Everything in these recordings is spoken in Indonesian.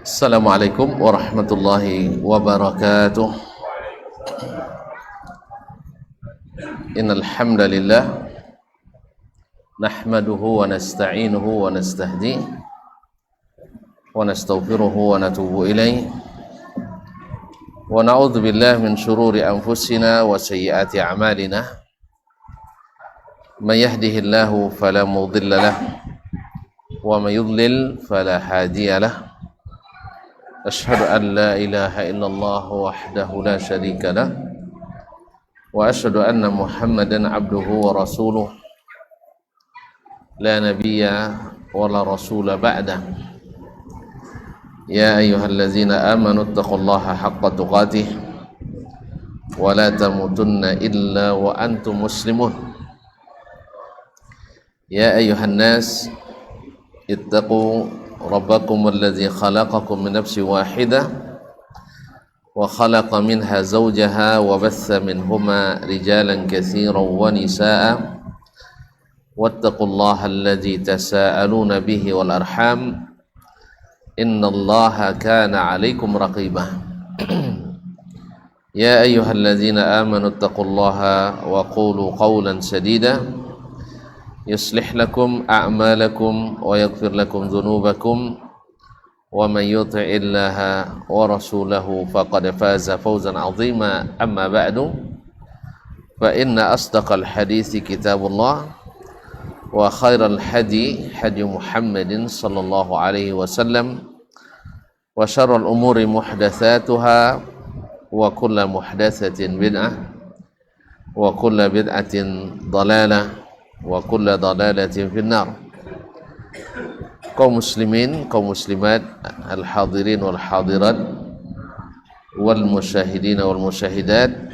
Assalamualaikum warahmatullahi wabarakatuh. Innal hamdalillah nahmaduhu wa nasta'inuhu wa nastahdihi wa nastaghfiruhu wa natubu ilaih wa na'udzu billahi min shururi anfusina wa sayyiati a'malina. May yahdihillahu fala mudilla lahu wa may yudlil fala hadiya lahu. Asyhadu an la ilaha illallah wahdahu la syarika lah wa asyhadu anna Muhammadan abduhu wa rasuluh la nabiyya wa la rasula ba'dah. Ya ayyuhallazina amanu taqullaha haqqa tuqatih wa la tamutunna illa wa antum muslimun. Ya ayyuhan nas ittaqu ربكم الذي خلقكم من نفس واحدة وخلق منها زوجها وبث منهما رجالا كثيرا ونساء واتقوا الله الذي تساءلون به والأرحام إن الله كان عليكم رقيبا يا أيها الذين آمنوا اتقوا الله وقولوا قولا سديدا يصلح لكم أعمالكم ويغفر لكم ذنوبكم ومن يطع الله ورسوله فقد فاز فوزا عظيما. أما بعد فإن أصدق الحديث كتاب الله وخير الهدي هدي محمد صلى الله عليه وسلم وشر الأمور محدثاتها وكل محدثة بدعة وكل بدعة ضلالة wa kulla dalalatin finnar. Kaum muslimin, kaum muslimat, al-hadirin wal hadirat wal musyahidin wal musyahidat,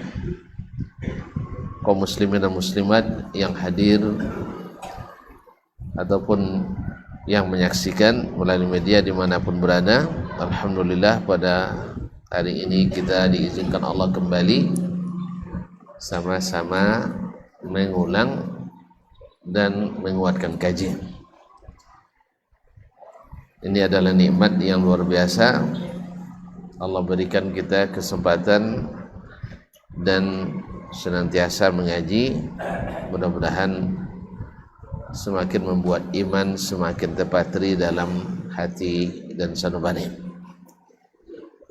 kaum muslimin dan muslimat yang hadir ataupun yang menyaksikan melalui media dimanapun berada. Alhamdulillah pada hari ini kita diizinkan Allah kembali sama-sama mengulang dan menguatkan kajian. Ini adalah nikmat yang luar biasa. Allah berikan kita kesempatan dan senantiasa mengaji. Mudah-mudahan semakin membuat iman semakin terpatri dalam hati dan sanubari.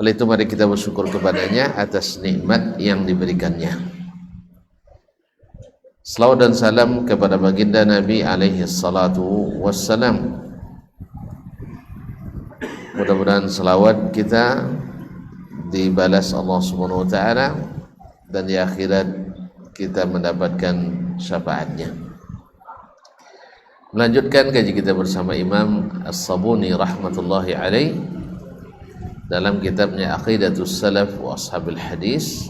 Oleh itu mari kita bersyukur kepadanya atas nikmat yang diberikannya. Salawat dan salam kepada baginda Nabi alaihi salatu wassalam. Mudah-mudahan salawat kita dibalas Allah subhanahu wa ta'ala dan di akhirat kita mendapatkan syafaatnya. Melanjutkan kaji kita bersama Imam As-Sabuni rahmatullahi alaih dalam kitabnya Aqidatus Salaf wa Ashabil Hadis.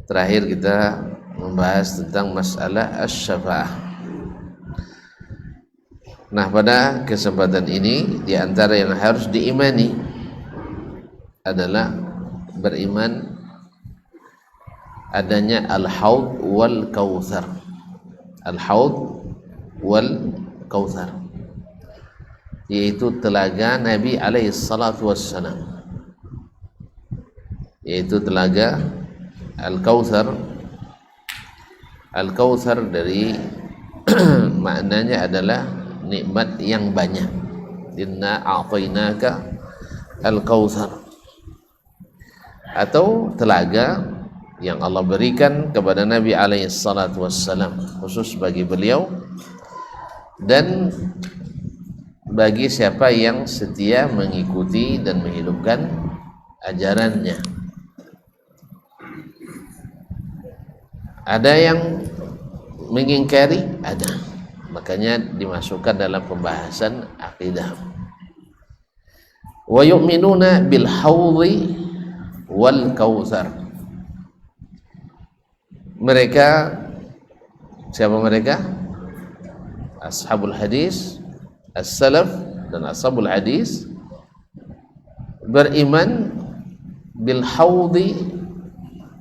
Terakhir kita membahas tentang masalah asy-syafa'ah. Nah, pada kesempatan ini di antara yang harus diimani adalah beriman adanya al-haud wal kautsar. Al-haud wal kautsar yaitu telaga Nabi alaihi salatu wassalam, yaitu telaga al-kautsar. Al-kautsar dari maknanya adalah nikmat yang banyak. Inna a'tainaka al-kautsar, atau telaga yang Allah berikan kepada Nabi alaihi salatu wassalam khusus bagi beliau dan bagi siapa yang setia mengikuti dan menghidupkan ajarannya. Ada yang mengingkari, ada. Makanya dimasukkan dalam pembahasan akidah. Wa yu'minuna bil haudhi wal kautsar. Mereka, siapa mereka? Ashabul hadis, as-salaf dan ashabul hadis beriman bil haudhi,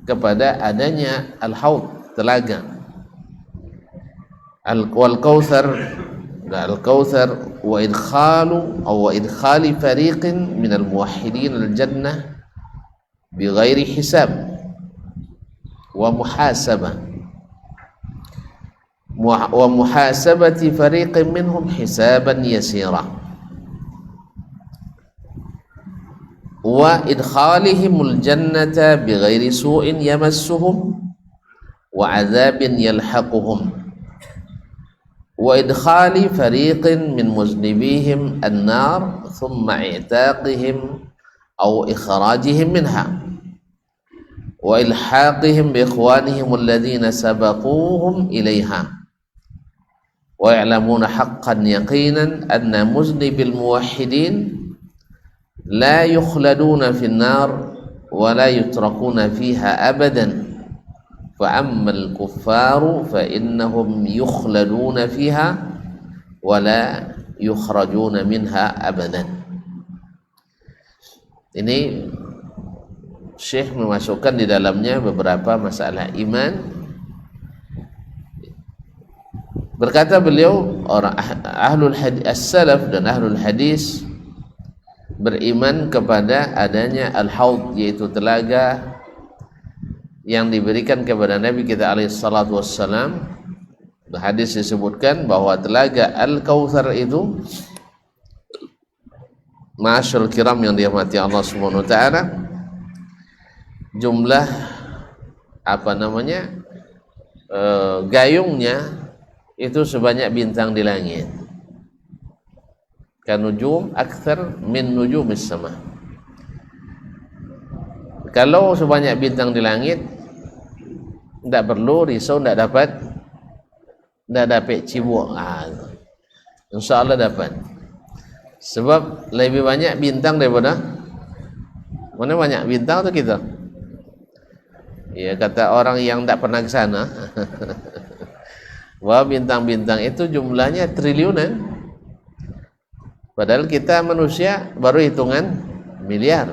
kepada adanya al-haud, telaga, wal kautsar, Al-Kautsar wa idkhali fariqin minal muwahhidin al-jannah bighairi hisab wa muhasabati fariqin minhum hisaban yasira wa idkhalihimul jannata bighairi su'in yamassuhum wa 'adzabin yalhaquhum wa idkhali fariqin min muznibihim an-nar thumma i'taqihim aw ikhrajihim minha wa ilhaqihim bi ikhwanihim alladhina sabaquhum ilayha wa ya'lamuna haqqan yaqinan anna muznibil muwahhidin la yukhladuna fin nar wa la yutrakuna fiha abadan فأما الكفار فإنهم يخلدون فيها ولا يخرجون منها أبدا. Ini Syekh memasukkan di dalamnya beberapa masalah iman. Berkata beliau, orang ahlul hadis as-salaf dan ahlul hadis beriman kepada adanya al-haud, yaitu telaga yang diberikan kepada Nabi kita alaihi salatu wassalam. Hadis disebutkan bahwa telaga Al-Kautsar itu, ma'asyarul kiram yang dirahmati Allah Subhanahu wa taala, jumlah gayungnya itu sebanyak bintang di langit. Kanujum aktsar min nujumis sama. Kalau sebanyak bintang di langit, tidak perlu risau, tidak dapat cibuk. Insya Allah dapat. Sebab lebih banyak bintang daripada mana banyak bintang tu kita. Ya, kata orang yang tak pernah ke sana, bahwa bintang-bintang itu jumlahnya triliunan. Padahal kita manusia baru hitungan miliar.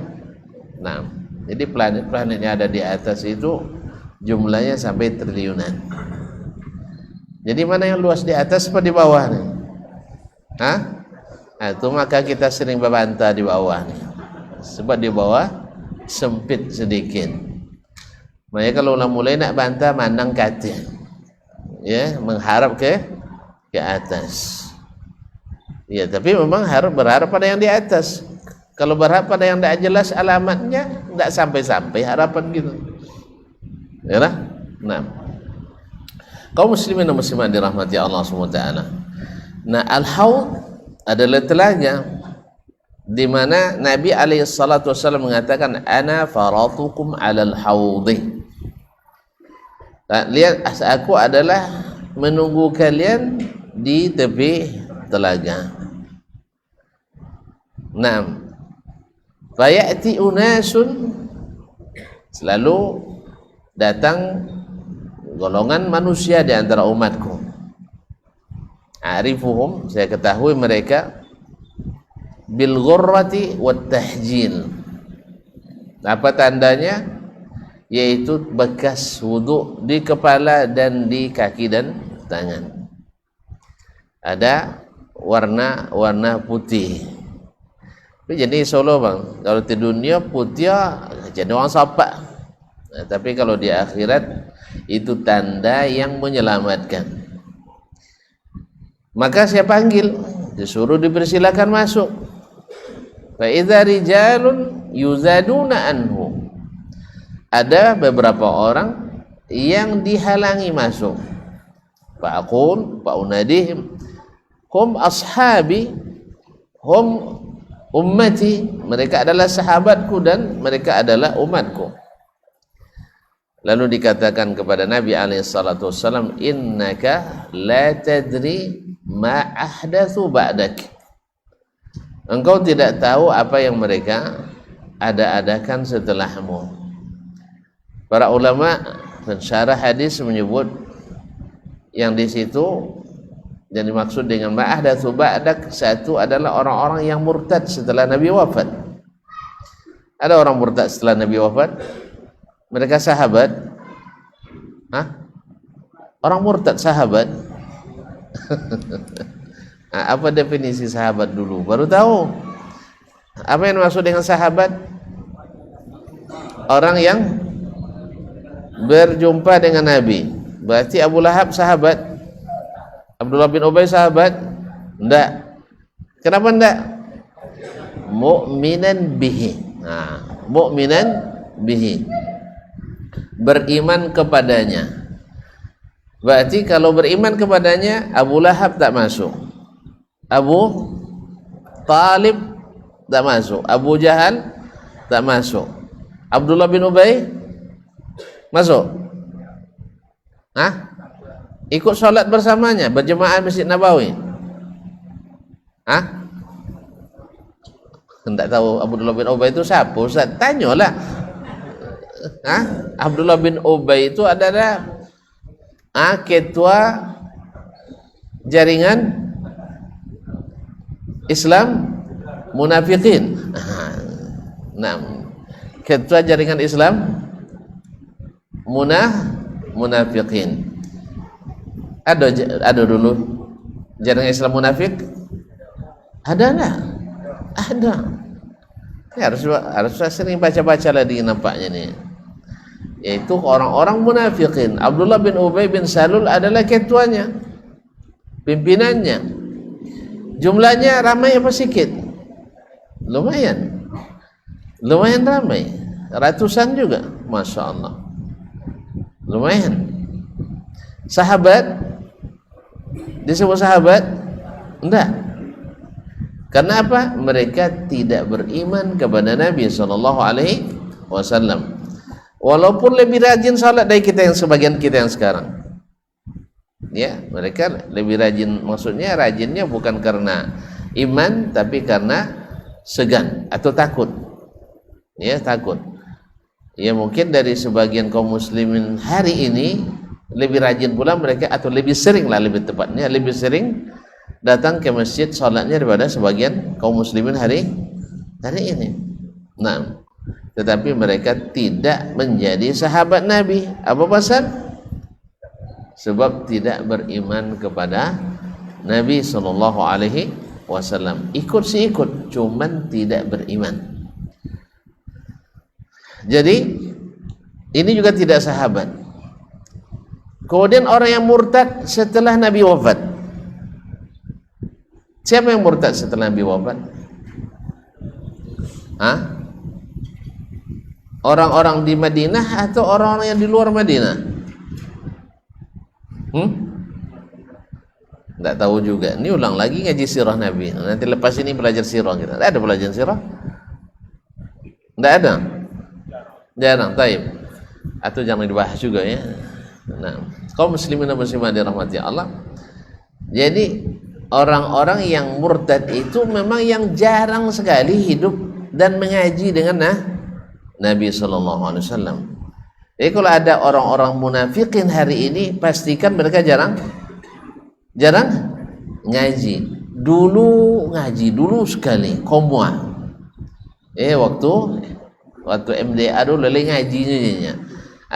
Nah, jadi planet-planet yang ada di atas itu jumlahnya sampai triliunan. Jadi mana yang luas, di atas apa di bawah nih? Itu maka kita sering berbantah di bawah nih. Sebab di bawah sempit sedikit. Makanya kalau mulai nak bantah, mandang ke atas, ya, mengharap ke atas. Ya, tapi memang berharap pada yang di atas. Kalau berharap pada yang tidak jelas alamatnya, tidak sampai-sampai harapan gitu. Ya lah? Nah, kaum muslimin dan muslimat dirahmati Allah SWT. Nah, al-haud adalah telaga di mana Nabi alaihissalatu wassalam mengatakan, ana faratukum alal haudi. Nah, lihat, aku adalah menunggu kalian di tepi telaga. Nah, fayati unasun, selalu datang golongan manusia di antara umatku. Arifuhum, saya ketahui mereka, bil ghurrati wat tahjil. Apa tandanya? Yaitu bekas wudu di kepala dan di kaki dan tangan. Ada warna putih. Jadi Solo bang, kalau di dunia putih jadi orang sapak. Nah, tapi kalau di akhirat itu tanda yang menyelamatkan. Maka saya panggil, disuruh dipersilakan masuk. Fa idza rijalun yuzaduna anhu. Ada beberapa orang yang dihalangi masuk. Fa aqul fa unadihim hum ashabi hum ummati, mereka adalah sahabatku dan mereka adalah umatku. Lalu dikatakan kepada Nabi alaihissalam, innaka la tadri ma ahdatsu ba'dak. Engkau tidak tahu apa yang mereka ada-adakan setelahmu. Para ulama pensyarah hadis menyebut yang di situ yang dimaksud dengan ma ahdatsu ba'dak, satu adalah orang-orang yang murtad setelah Nabi wafat. Ada orang murtad setelah Nabi wafat? Mereka sahabat? Orang murtad sahabat? Apa definisi sahabat dulu? Baru tahu. Apa yang maksud dengan sahabat? Orang yang berjumpa dengan Nabi. Berarti Abu Lahab sahabat, Abdullah bin Ubay sahabat? Enggak. Kenapa enggak? Mu'minan bihi. Mu'minan bihi, beriman kepadanya. Berarti kalau beriman kepadanya, Abu Lahab tak masuk, Abu Talib tak masuk, Abu Jahal tak masuk, Abdullah bin Ubay masuk. Ikut sholat bersamanya, berjemaah Masjid Nabawi. Tidak tahu Abdullah bin Ubay itu siapa? Ustaz, tanyalah. Abdullah bin Ubay itu adalah ketua jaringan Islam munafikin. Ketua jaringan Islam munafikin. Ada dulu jaringan Islam munafik? Ada. Ya, harus sering baca-baca lagi nampaknya nih. Yaitu orang-orang munafikin. Abdullah bin Ubay bin Salul adalah ketuanya, pimpinannya. Jumlahnya ramai apa sedikit? Lumayan ramai, ratusan juga, masya Allah, lumayan. Sahabat disebut sahabat? Enggak. Karena apa? Mereka tidak beriman kepada Nabi SAW. Walaupun lebih rajin salat dari sebagian kita yang sekarang. Ya, mereka lebih rajin, maksudnya rajinnya bukan karena iman, tapi karena segan atau takut. Ya, takut. Ya, mungkin dari sebagian kaum muslimin hari ini lebih rajin pula mereka, atau lebih sering lah, lebih tepatnya lebih sering datang ke masjid salatnya daripada sebagian kaum muslimin hari ini. Tetapi mereka tidak menjadi sahabat Nabi. Apa pasal? Sebab tidak beriman kepada Nabi SAW. Ikut sih ikut, cuman tidak beriman. Jadi ini juga tidak sahabat. Kemudian orang yang murtad setelah Nabi wafat. Siapa yang murtad setelah Nabi wafat? Orang-orang di Madinah atau orang-orang yang di luar Madinah? Tidak tahu juga. Ini ulang lagi ngaji sirah Nabi. Nanti lepas ini belajar sirah kita. Tidak ada belajar sirah? Tidak ada? Jarang, taib. Atau jangan dibahas juga ya. Kaum muslimin dan muslimat dirahmati Allah. Jadi orang-orang yang murtad itu memang yang jarang sekali hidup dan mengaji dengan Nabi SAW. Jadi kalau ada orang-orang munafikin hari ini, pastikan mereka jarang ngaji. Dulu ngaji, dulu sekali komua. Waktu MDA dulu lele ngajinya.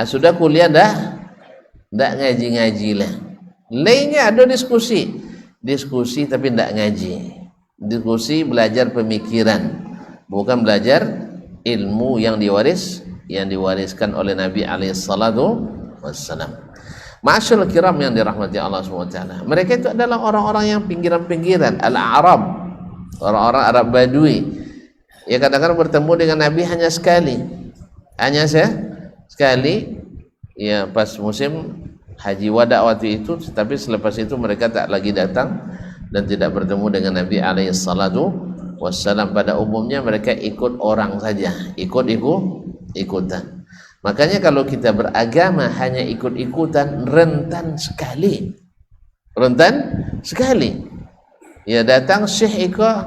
Sudah kuliah dah ngaji lah. Lainnya ada diskusi tapi tidak ngaji. Diskusi belajar pemikiran, bukan belajar ilmu yang diwariskan oleh Nabi SAW. Ma'asyarul kiram yang dirahmati Allah SWT. Mereka itu adalah orang-orang yang pinggiran-pinggiran, Al-Arab, orang-orang Arab Badui. Ya, kadang-kadang bertemu dengan Nabi hanya sekali. Ya, pas musim haji wada waktu itu, tapi selepas itu mereka tak lagi datang dan tidak bertemu dengan Nabi SAW. Pada umumnya mereka ikut orang saja, ikutan. Makanya kalau kita beragama hanya ikut-ikutan, rentan sekali. Ya, datang syekh ikut,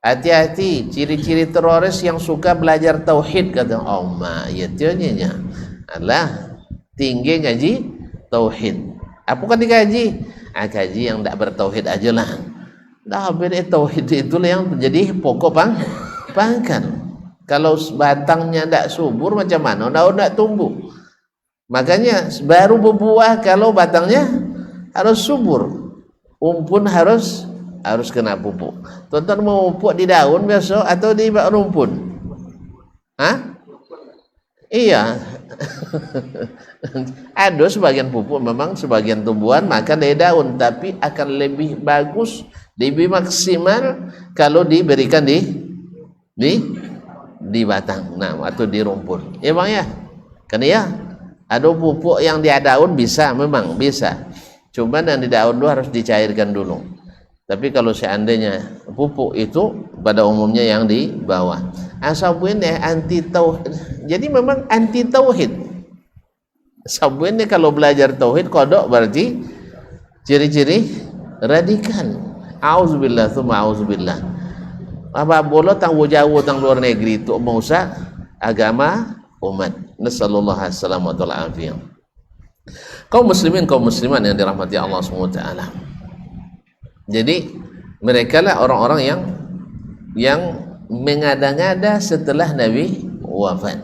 hati-hati, ciri-ciri teroris yang suka belajar tauhid, kata ya tionya Allah tinggi ngaji tauhid. Apakah dikaji? Kaji yang tidak bertauhid aja lah. Tauhid itulah yang menjadi pokok pangkal. Kalau batangnya tidak subur, macam mana tidak tumbuh? Makanya baru berbuah kalau batangnya harus subur, pun harus harus kena pupuk. Tuan-tuan mau pupuk di daun biasa atau di rumpun? Hah? Iya. Ada sebagian pupuk memang sebagian tumbuhan makan dari daun, tapi akan lebih bagus, lebih maksimal kalau diberikan di batang, nah, atau di rumpun. Ya bang ya, kan ya. Ada pupuk yang di daun bisa, memang bisa. Cuman yang di daun dulu harus dicairkan dulu. Tapi kalau seandainya pupuk itu pada umumnya yang di bawah. Sabun ini anti tauhid. Jadi memang anti tauhid. Sabun ini kalau belajar tauhid kodok berarti ciri-ciri radikal. Auzubillah tsumma auzubillah. Apa boleh tang jauh tang luar negeri itu mau usah agama umat. Nasallallahu alaihi wasallam wa ta'ala. Kaum muslimin kaum muslimat yang dirahmati Allah Subhanahu wa taala. Jadi mereka lah orang-orang yang mengada-ngada setelah Nabi wafat.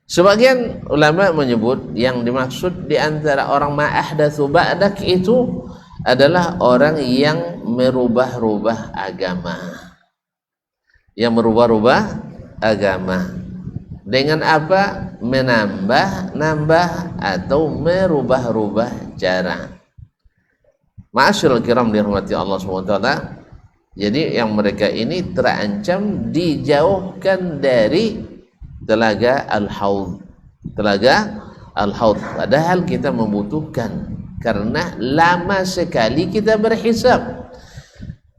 Sebagian ulama menyebut yang dimaksud di antara orang ma'ahdatsu ba'dak itu adalah orang yang merubah-rubah agama. Yang merubah-rubah agama. Dengan apa? Menambah atau merubah-rubah cara. Ma'asyiral kiram dirahmati Allah SWT. Jadi yang mereka ini terancam dijauhkan dari telaga al-haud. Telaga al-haud. Padahal kita membutuhkan, karena lama sekali kita berhisab.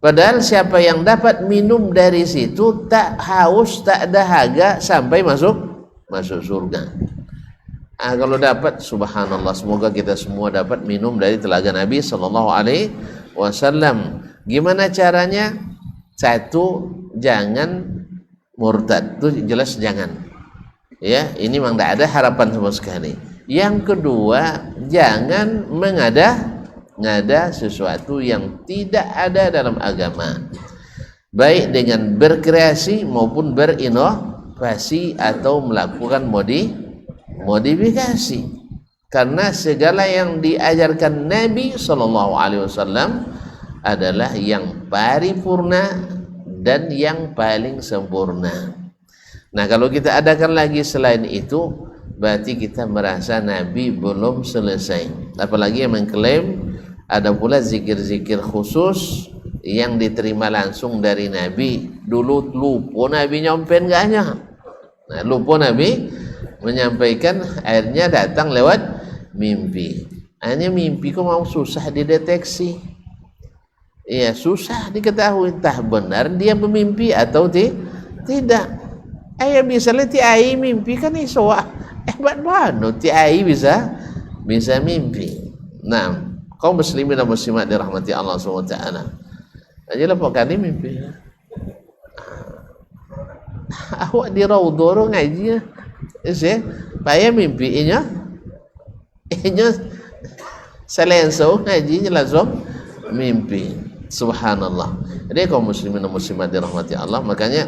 Padahal siapa yang dapat minum dari situ tak haus, tak dahaga sampai masuk surga. Kalau dapat, subhanallah, semoga kita semua dapat minum dari telaga Nabi sallallahu alaihi wasallam. Gimana caranya? Satu, jangan murtad. Itu jelas jangan. Ya, ini memang tidak ada harapan sama sekali. Yang kedua, jangan mengada-ngada sesuatu yang tidak ada dalam agama. Baik dengan berkreasi maupun berinovasi atau melakukan modifikasi, karena segala yang diajarkan Nabi SAW adalah yang paripurna dan yang paling sempurna. Nah, kalau kita adakan lagi selain itu, berarti kita merasa Nabi belum selesai. Apalagi yang mengklaim ada pula zikir-zikir khusus yang diterima langsung dari Nabi. Dulu lupa Nabi nyampein gaknya. Nah, lupa Nabi menyampaikan, akhirnya datang lewat mimpi. Hanya mimpi kok mau susah dideteksi. Iya, susah diketahui entah benar dia bermimpi atau tidak. Ayah misalnya ti ai mimpi kan iso hebat banget ti ai bisa mimpi. Nah, kaum muslimin dan muslimat dirahmati Allah SWT. Aja lah kali mimpi. Awak di raudhah ngaji ya. Payah mimpi inya selenso ngaji langsung mimpi. Subhanallah. Jadi kaum muslimin dan muslimat dirahmati Allah, makanya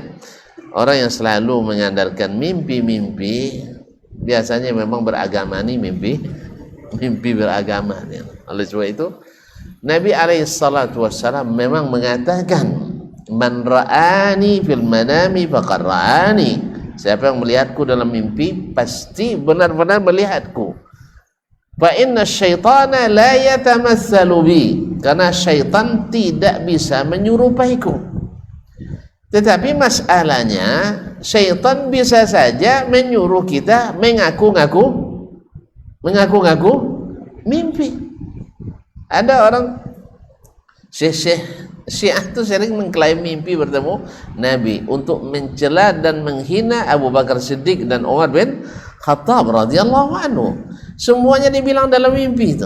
orang yang selalu mengandalkan mimpi-mimpi biasanya memang beragama nih, mimpi beragama. Oleh sebab itu Nabi SAW memang mengatakan, man ra'ani fil manami faqad ra'ani. Siapa yang melihatku dalam mimpi pasti benar-benar melihatku. Fa inna syaitana la yatamatsalu bi, karena syaitan tidak bisa menyerupaiku. Tetapi masalahnya syaitan bisa saja menyuruh kita mengaku-ngaku mimpi. Ada orang Syiah itu sering mengklaim mimpi bertemu Nabi untuk mencela dan menghina Abu Bakar Siddiq dan Umar bin Khattab radhiyallahu anhu. Semuanya dibilang dalam mimpi itu.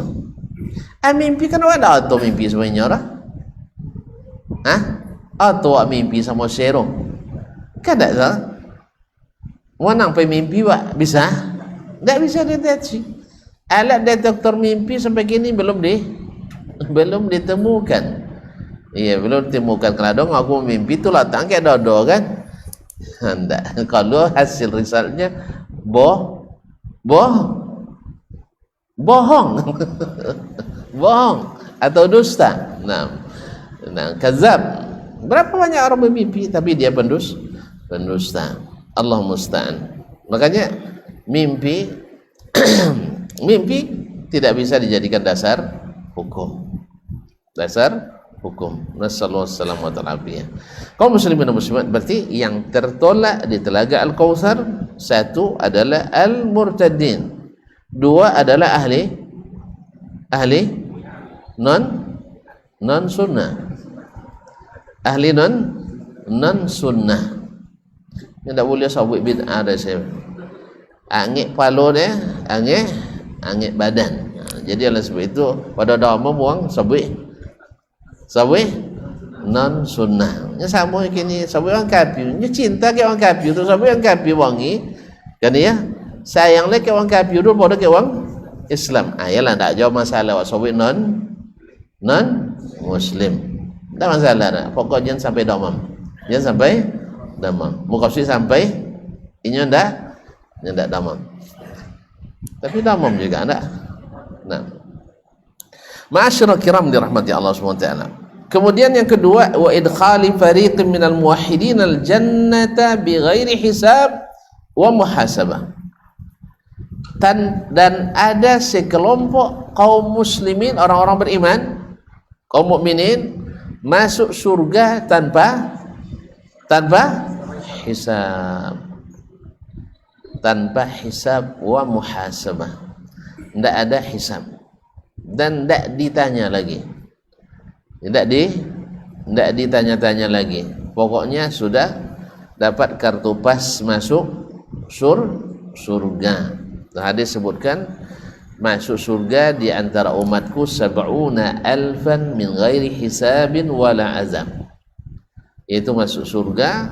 Mimpi kan ada atau mimpi semuanya orang? Atau mimpi sama sero? Kada tak? Wanang mimpi Pak bisa? Tidak bisa deteksi. Alat detektor mimpi sampai kini belum ditemukan. Iya, belum ditemukan. Kalau aku mimpi itu latang kayak dodo kan? Enggak. Kalau hasil risetnya bohong bohong atau dusta. Nah, Nah, kadzab. Berapa banyak orang bermimpi tapi dia pendusta. Allah musta'an. Makanya mimpi mimpi tidak bisa dijadikan dasar hukum. Nasallahu alaihi wasallam. Kaum muslimin dan muslimat, berarti yang tertolak di telaga Al-Kautsar, satu adalah al-murtadin, dua adalah ahli non sunnah, ahli non sunnah. Yang tak boleh sabut bid'ah dah saya. Angit palo dia, angit badan. Jadi oleh sebab itu pada dama buang sabut non sunnah. Nya sama kini sabut orang kafir. Nya cinta ke orang kafir tu sabut orang kafir wangi. Kan ya? Sayang lagi ke orang kafir tu pada ke orang Islam. Ayalah tak jawab masalah wak sabut non muslim. Tak masalah dah. Pokok jangan sampai damam. Jangan sampai damam. Muqasid sampai ini ndak damam. Tapi damam juga ndak. Nah. Ma'asyiral kiram dirahmati Allah Subhanahu wa taala. Kemudian yang kedua, wa idkhali fariqin minal muwahhidin al jannata bighairi hisab wa muhasabah. Dan ada sekelompok kaum muslimin, orang-orang beriman, kaum mukminin masuk surga tanpa hisab wa muhasabah. Tidak ada hisab dan tidak ditanya lagi, tidak ditanya-tanya lagi. Pokoknya sudah dapat kartu pas masuk surga. Hadis sebutkan masuk surga di antara umatku 70,000 min ghairi hisabin wala azab. Itu masuk surga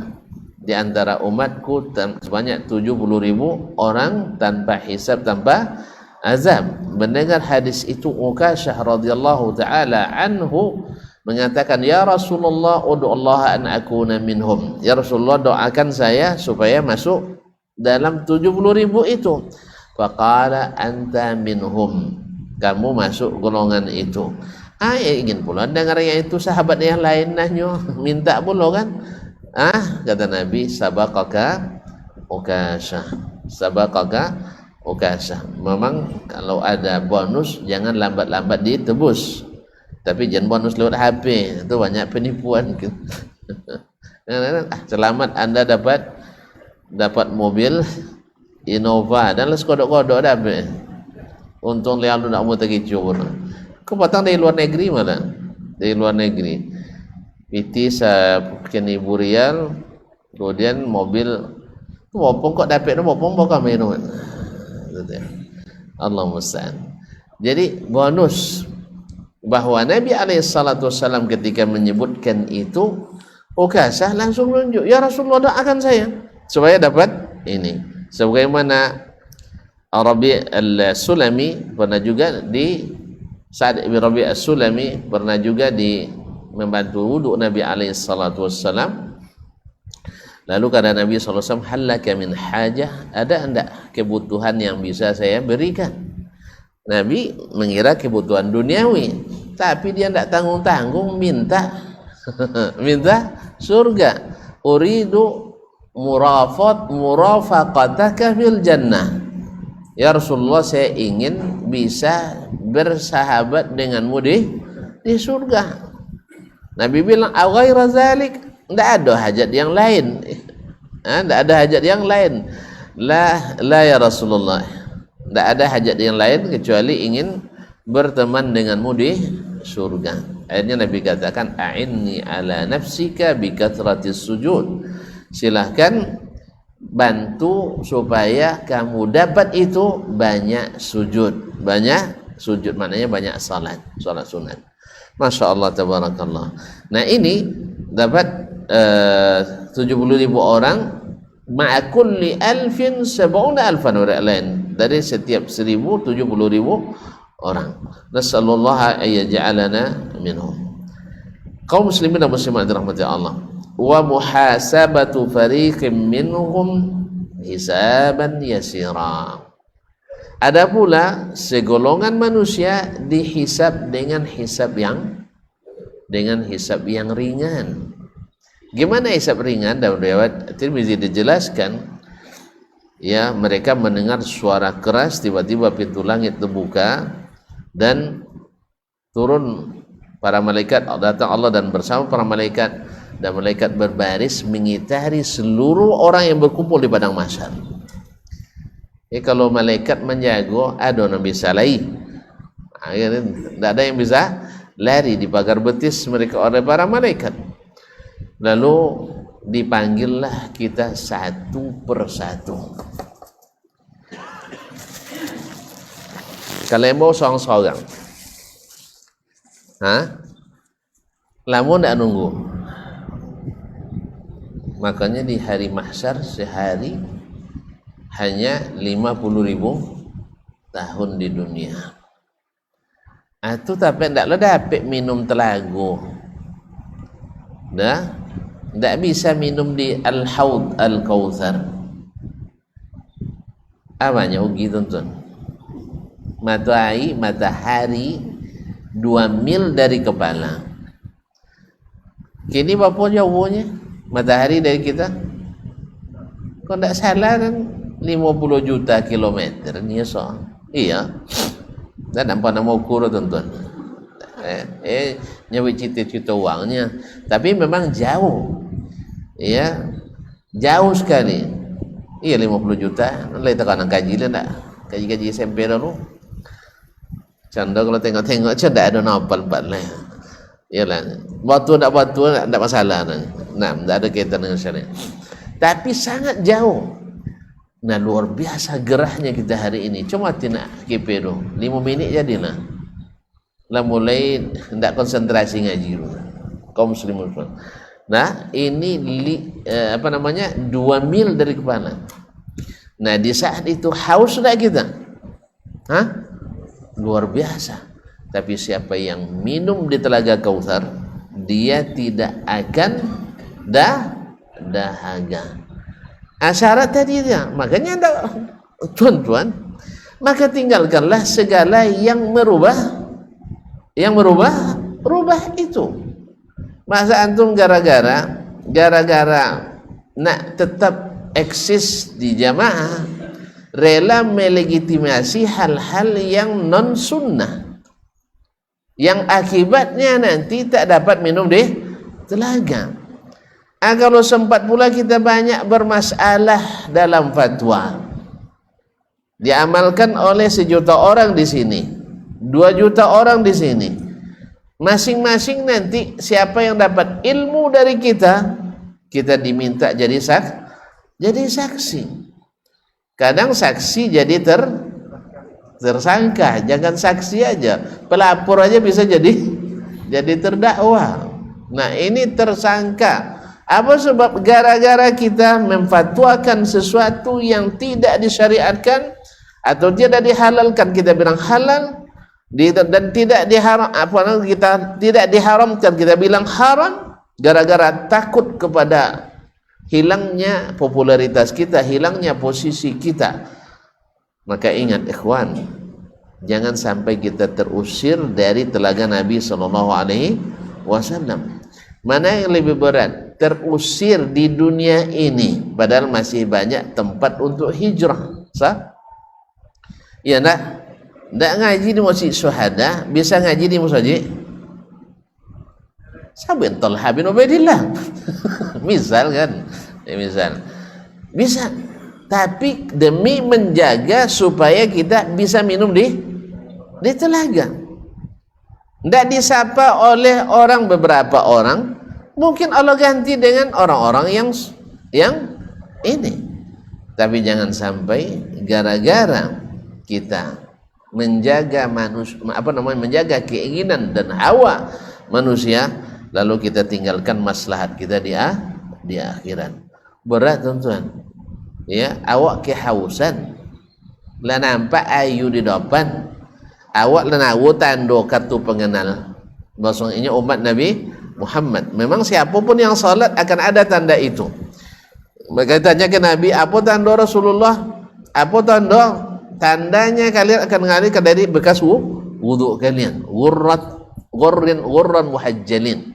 di antara umatku sebanyak 70,000 orang tanpa hisab, tanpa azab. Mendengar hadis itu Uqashah radhiyallahu taala anhu mengatakan, ya Rasulullah ud'ullaha an akuna minhum. Ya Rasulullah, doakan saya supaya masuk dalam 70,000 itu. Faqala anta minhum, kamu masuk golongan itu. Ingin pula dengar yang itu sahabat yang lain nanya, minta pula kan. Kata Nabi, sabaqaka Uqashah. Memang kalau ada bonus jangan lambat-lambat ditebus. Tapi jangan bonus lewat HP, itu banyak penipuan. Selamat Anda dapat mobil Innova dan les kodok-kodok dah. Untung liang tu nak mau pergi cur. Kau patang dari luar negeri malah. Dari luar negeri. PT kini burial, kemudian mobil mopong kok dapat mopong bakal minum. Allah musta'an. Jadi bonus bahwa Nabi SAW ketika menyebutkan itu, Uqashah langsung menunjuk, ya Rasulullah doakan saya supaya dapat ini. Sebagaimana Rabi' al-Sulami pernah juga Sa'ad bin Rabi' al-Sulami pernah juga membantu wuduk Nabi SAW. Lalu kata Nabi SAW, halaka min hajah, ada enggak kebutuhan yang bisa saya berikan? Nabi mengira kebutuhan duniawi, tapi dia enggak tanggung-tanggung minta surga. Uridu murafaqataka fil jannah. Ya Rasulullah, saya ingin bisa bersahabat denganmu di surga. Nabi bilang, aghaira zalik, tidak ada hajat yang lain. Tidak ada hajat yang lain. La ya Rasulullah, tidak ada hajat yang lain kecuali ingin berteman denganmu di surga. Akhirnya Nabi katakan, a'inni ala nafsika bi kathratis sujud. Silahkan bantu supaya kamu dapat itu banyak sujud. Banyak sujud maknanya banyak salat sunat. Masya Allah, tabarakallah. Nah ini dapat 70,000 orang ma'akulli alfin sab'una alfan orang lain. Dari setiap 1,000 70,000 orang. Nasallallahu ayyaj'alana minhum. Kaum muslimin dan muslimat dirahmati Allah. Wa muhasabatu fariqin minhum hisaban yasira. Ada pula segolongan manusia dihisab dengan hisab yang dengan hisab yang ringan. Gimana hisab ringan? Dalam riwayat Tirmizi dijelaskan, ya, mereka mendengar suara keras, tiba-tiba pintu langit terbuka dan turun para malaikat, datang Allah dan bersama para malaikat, dan malaikat berbaris mengitari seluruh orang yang berkumpul di padang mahsyar. Kalau malaikat menjago, ada yang bisa lari. Tidak ada yang bisa lari di pagar betis mereka oleh para malaikat. Lalu dipanggillah kita satu persatu. Kalian mau seorang-seorang, lamun tidak nunggu. Makanya di hari mahsyar sehari hanya 50.000 tahun di dunia. Itu tapi tidak lo dapat minum telaga. Dah, tidak bisa minum di Al-Haud Al-Kautsar. Apanya ugi tuntun? Matahari 2 mil dari kepala. Kini berapa jauhnya matahari dari kita? Kau tidak salah kan 50 juta kilometer ni so. Iya. Dan nampak nama ukur tuan-tuan. Nyawa cita-cita uangnya. Tapi memang jauh. Iya. Jauh sekali. Iya 50 juta. Lain tekanan kaji lah tak? Kaji-kaji SMP dulu. Canda kalau tengok-tengok canda ada napal-napal lah. Iyalah. Batu tak masalah. Nah, tak ada kaitan dengan syariat. Tapi sangat jauh. Nah, luar biasa gerahnya kita hari ini. Cuma tidak KP tu 5 minit jadilah. Lah mulai tidak konsentrasi ngaji tu. Kaum muslimin. Nah, ini 2 mil dari kepala. Nah, di saat itu haus tak kita? Luar biasa. Tapi siapa yang minum di telaga Kautsar, dia tidak akan dahaga. Syarat tadi dia. Makanya tuan-tuan, maka tinggalkanlah segala yang merubah itu. Masa antum gara-gara nak tetap eksis di jamaah, rela melegitimasi hal-hal yang non sunnah, yang akibatnya nanti tak dapat minum di telaga. Kalau sempat pula kita banyak bermasalah dalam fatwa, diamalkan oleh 1 juta orang di sini, 2 juta orang di sini, masing-masing nanti siapa yang dapat ilmu dari kita diminta jadi saksi. Kadang saksi jadi tersangka. Jangan saksi aja, pelapor aja bisa jadi terdakwa. Nah, ini tersangka. Apa sebab? Gara-gara kita memfatwakan sesuatu yang tidak disyariatkan atau tidak dihalalkan, kita bilang halal, dan tidak diharamkan, kita bilang haram, gara-gara takut kepada hilangnya popularitas kita, hilangnya posisi kita. Maka ingat ikhwan, jangan sampai kita terusir dari telaga Nabi SAW. Mana yang lebih berat? Terusir di dunia ini padahal masih banyak tempat untuk hijrah. Ya nak? Tak ngaji di Masjid Syuhada, bisa ngaji di masjid Sabin Talha bin Ubaidillah. Misal kan? Misal. Bisa. Tapi demi menjaga supaya kita bisa minum di telaga. Tidak disapa oleh beberapa orang. Mungkin Allah ganti dengan orang-orang yang ini. Tapi jangan sampai gara-gara kita menjaga menjaga keinginan dan hawa manusia, lalu kita tinggalkan maslahat kita di akhirat. Berat tuan-tuan. Ya, awak kehausan. Lah nampak ayu di depan. Awak lenawu tando kartu pengenal. Bahasanya umat Nabi Muhammad. Memang siapapun yang salat akan ada tanda itu. Maka tanya ke Nabi, apa tanda Rasulullah? Apa tanda? Tandanya kalian akan mengalirkan dari bekas wudhu kalian. ghurran muhajjalin.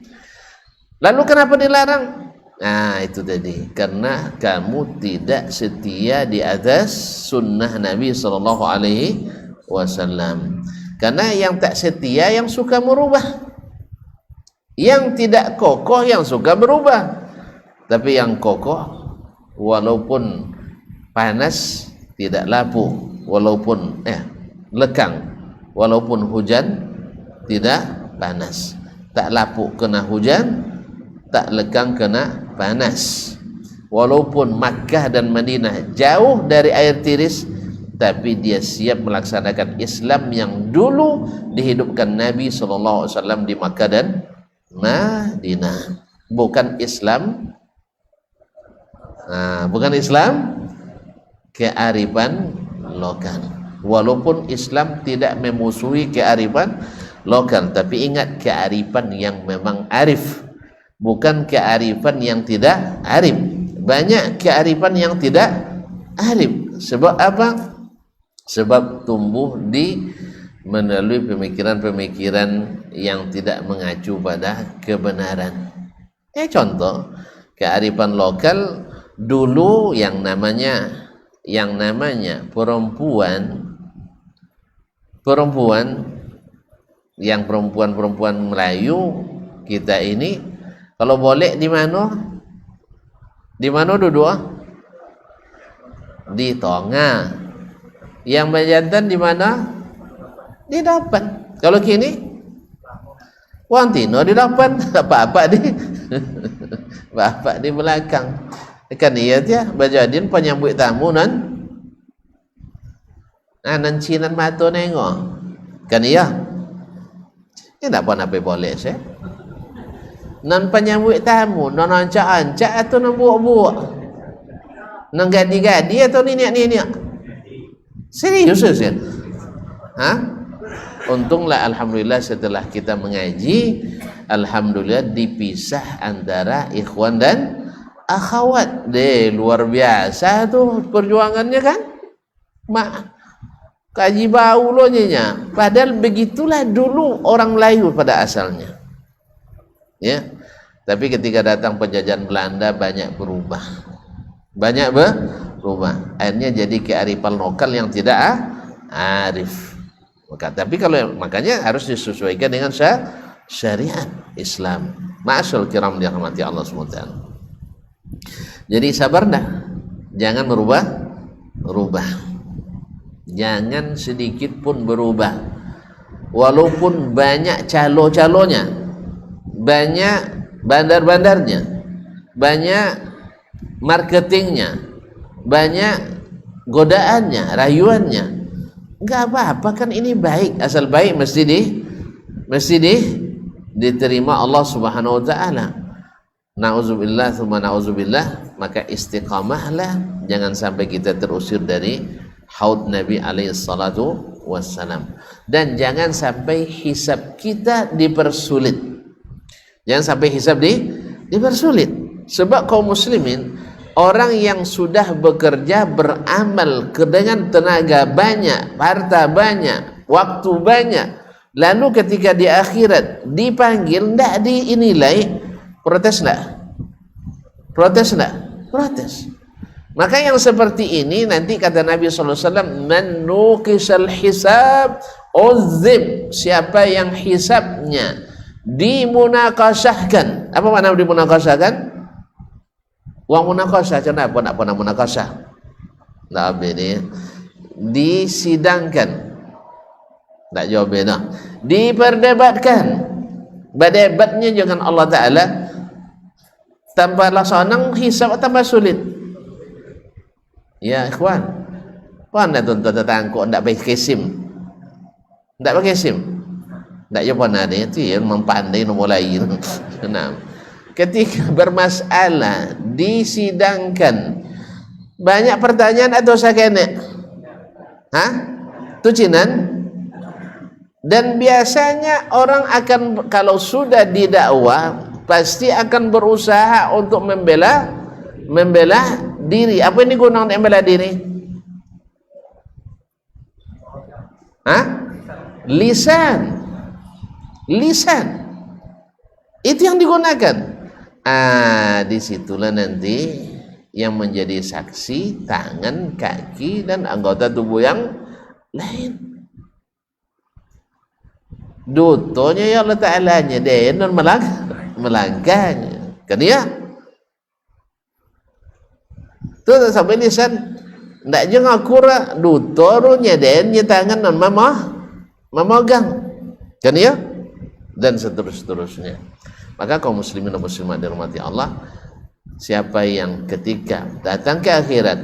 Lalu kenapa dilarang? Nah, itu tadi, karena kamu tidak setia di atas sunnah Nabi sallallahu alaihi wasallam. Karena yang tak setia yang suka merubah, yang tidak kokoh yang suka berubah. Tapi yang kokoh walaupun panas tidak lapuh, walaupun lekang, walaupun hujan tidak panas, tak lapuh kena hujan, tak lekang kena panas. Walaupun Makkah dan Madinah jauh dari air tiris, tapi dia siap melaksanakan Islam yang dulu dihidupkan Nabi SAW di Makkah dan Madinah. Bukan Islam kearifan lokal. Walaupun Islam tidak memusuhi kearifan lokal, tapi ingat, kearifan yang memang arif, bukan kearifan yang tidak arif. Banyak kearifan yang tidak arif. Sebab apa? Sebab tumbuh melalui pemikiran-pemikiran yang tidak mengacu pada kebenaran. Contoh, kearifan lokal dulu yang namanya perempuan Melayu kita ini, kalau boleh di mana duduk? Di tengah. Yang berjantan di mana? Di depan. Kalau kini Wantino di depan, bapak di belakang. Kan iya dia berjadin penyambut tamu nan cinan mata nengok. Kan iya. Tak apa boleh sih. Nan penyambut tamu, nan ancak-ancak atau nan buak-buak, nan gadi-gadi atau niniak-niniak. Serius sih. Untunglah alhamdulillah setelah kita mengaji, alhamdulillah dipisah antara ikhwan dan akhwat. Luar biasa tuh perjuangannya kan. Kaji bau loh nyonya. Padahal begitulah dulu orang Melayu pada asalnya. Ya. Tapi ketika datang penjajahan Belanda banyak berubah. Akhirnya jadi kearifan lokal yang tidak arif. Tapi makanya harus disesuaikan dengan syariat Islam. Ma'asyal kiram dirahmati Allah SWT. Jadi sabar dah. Jangan berubah. Jangan sedikit pun berubah. Walaupun banyak calo-calonya, banyak bandar-bandarnya, banyak marketingnya, banyak godaannya, rayuannya, enggak apa-apa, kan ini baik. Asal baik mesti diterima Allah Subhanahu wa taala. Nauzubillah tsumma nauzubillah. Maka istiqamahlah, jangan sampai kita terusir dari haud Nabi alaihi salatu wassalam. Dan jangan sampai hisab kita dipersulit. Jangan sampai hisab dipersulit. Sebab kaum muslimin, orang yang sudah bekerja beramal dengan tenaga banyak, harta banyak, waktu banyak, lalu ketika di akhirat dipanggil, tidak dinilai, protes. Maka yang seperti ini nanti kata Nabi SAW, man nuqisal hisab uzib, siapa yang hisabnya dimunakasahkan. Apa makna dimunakasahkan? Wang munakasah, kenapa nak pernah munakasah? Tak beda. Disidangkan. Tak jawab beda. Diperdebatkan. Berdebatnya dengan Allah Ta'ala. Tanpa laksana hisab tambah sulit. Ya ikhwan. Pernah tuan-tuan tetangga tak pakai SIM. Tak pakai SIM. Tak jawab pernah dia. Itu yang mempandai nombor lain. Kenapa? Ketika bermasalah disidangkan, banyak pertanyaan atau sakene? Tucinan. Dan biasanya orang akan, kalau sudah didakwah, pasti akan berusaha untuk membela diri. Apa ini guna untuk membela diri? Lisan. lisan. Itu yang digunakan. Disitulah nanti yang menjadi saksi tangan, kaki, dan anggota tubuh yang lain. Dutonya ya Allah Ta'alanya dia non melangkahnya kan ya. Tu tak sampai lisan ndak je ngakura dutorunya dennya tangan non memegang kan ya, dan seterusnya. Maka kaum muslimin dan muslimat dirahmati Allah, siapa yang ketika datang ke akhirat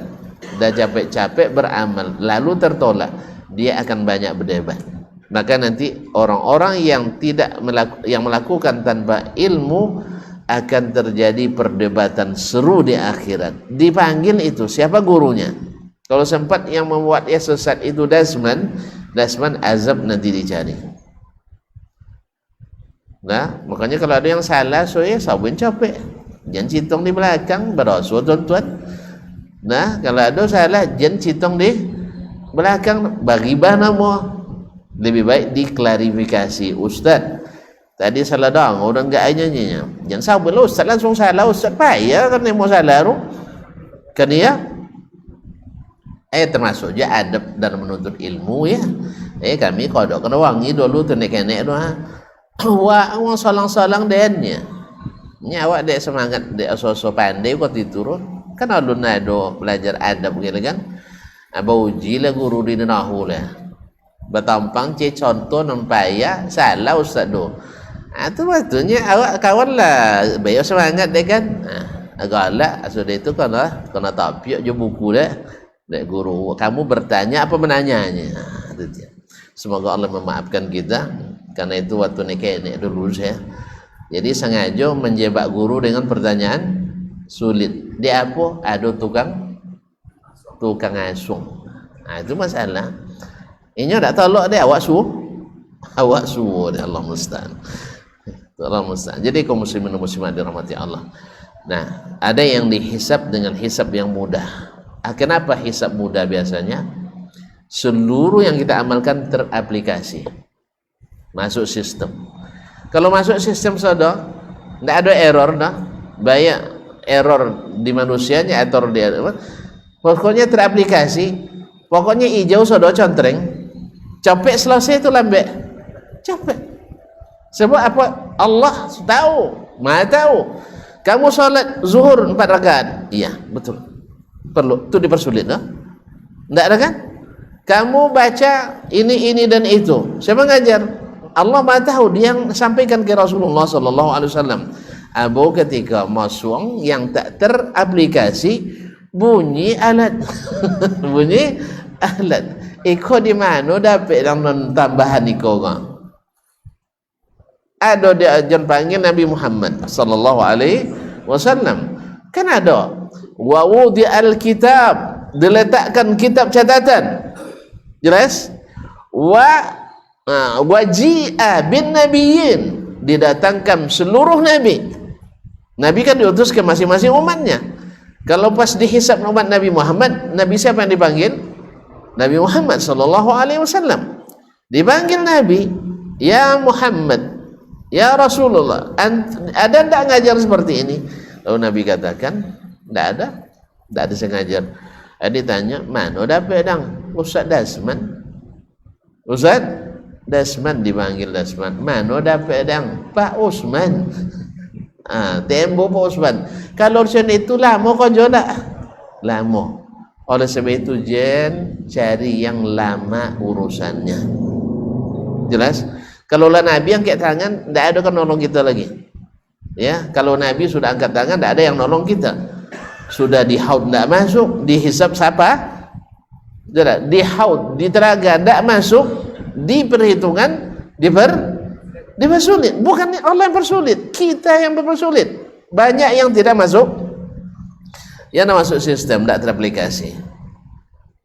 dah capek-capek beramal lalu tertolak, dia akan banyak berdebat. Maka nanti orang-orang yang yang melakukan tanpa ilmu akan terjadi perdebatan seru di akhirat. Dipanggil itu siapa gurunya. Kalau sempat yang membuat dia sesat itu Dasman azab nanti dicari. Nah, makanya kalau ada yang salah, so ya sabun capek. Jangan citong di belakang, berasul tuan-tuan. Nah, kalau ada salah, jangan citong di belakang, bagi nama. Lebih baik diklarifikasi. Ustaz, tadi salah dong, orang enggak nyanyinya. Jangan sabun lah, Ustaz langsung salah. Ustaz payah kan yang mau salah tu. Kan ya? Termasuk je adab dalam menuntut ilmu ya. Kami kodok kena wangi dulu tu nek-nek tu ha. Wah, solang-solang dennya. Nyawa dek semangat dek so pandai kau diturun. Kan alun nado belajar adab gitu kan. Abah uji lah guru di nahu lah. Batampang ce contoh nampaya salah ustaz tu. Tu waktunya awak kawan lah bayo semangat dek kan. Agaklah sudah itu kena tapiak je buku dah. Dek guru, kamu bertanya apa menanyanya? Semoga Allah memaafkan kita. Karena itu waktu nek dulu saya. Jadi sengaja menjebak guru dengan pertanyaan sulit. Dia apa? Ada tukang asung. Itu masalah. Ini tak tolak dia awak suruh dia, Allah musta'an. Allah musta'an. Jadi kaum muslimin dan muslimat dirahmati Allah. Nah, ada yang dihisab dengan hisab yang mudah. Kenapa hisab mudah biasanya? Seluruh yang kita amalkan teraplikasi. Masuk sistem. Kalau masuk sistem sudah tidak ada error dah. Banyak error di manusianya atau di pokoknya teraplikasi. Pokoknya hijau sudah contreng. Capek selesai itu lembek. Capek. Sebab apa? Allah tahu, Maha tahu. Kamu salat zuhur 4 rakaat. Iya, betul. Perlu itu dipersulit dah. Tidak ada kan? Kamu baca ini dan itu. Siapa ngajar? Allah Maha tahu, dia yang sampaikan ke Rasulullah sallallahu alaihi wasallam. Abu ketika masuk yang tak teraplikasi bunyi alat. Bunyi alat. Iko di mana dapat yang tambahan iko kan? Ada dia ajar panggil Nabi Muhammad sallallahu alaihi wasallam. Kan ada. Wa wudi al-kitab, diletakkan kitab catatan. Jelas? Waji'a bin nabiyyin, didatangkan seluruh nabi. Nabi kan diutus ke masing-masing umatnya. Kalau pas dihisab umat Nabi Muhammad, Nabi siapa yang dipanggil? Nabi Muhammad sallallahu alaihi wasallam. Dipanggil Nabi, ya Muhammad, ya Rasulullah. Ada enggak ngajar seperti ini? Lalu Nabi katakan, enggak ada yang ngajar. Ditanya, mana dapat dang? Ustaz Dasman. Ustaz Dasman dipanggil Dasman. Mana dapat dang? Pak Usman. Tembo Pak Usman. Kalau urusan itu lama kau jodoh. Lama. Oleh sebab itu jen cari yang lama urusannya. Jelas? Kalau lah Nabi angkat tangan, tidak ada kan nolong kita lagi. Ya, kalau Nabi sudah angkat tangan, tidak ada yang nolong kita. Sudah di haud tidak masuk, dihisab siapa? Tidak. Di haud, di telaga tidak masuk, di perhitungan dipersulit. Bukan Allah yang persulit, kita yang berpersulit. Banyak yang tidak masuk, yang masuk sistem tidak teraplikasi.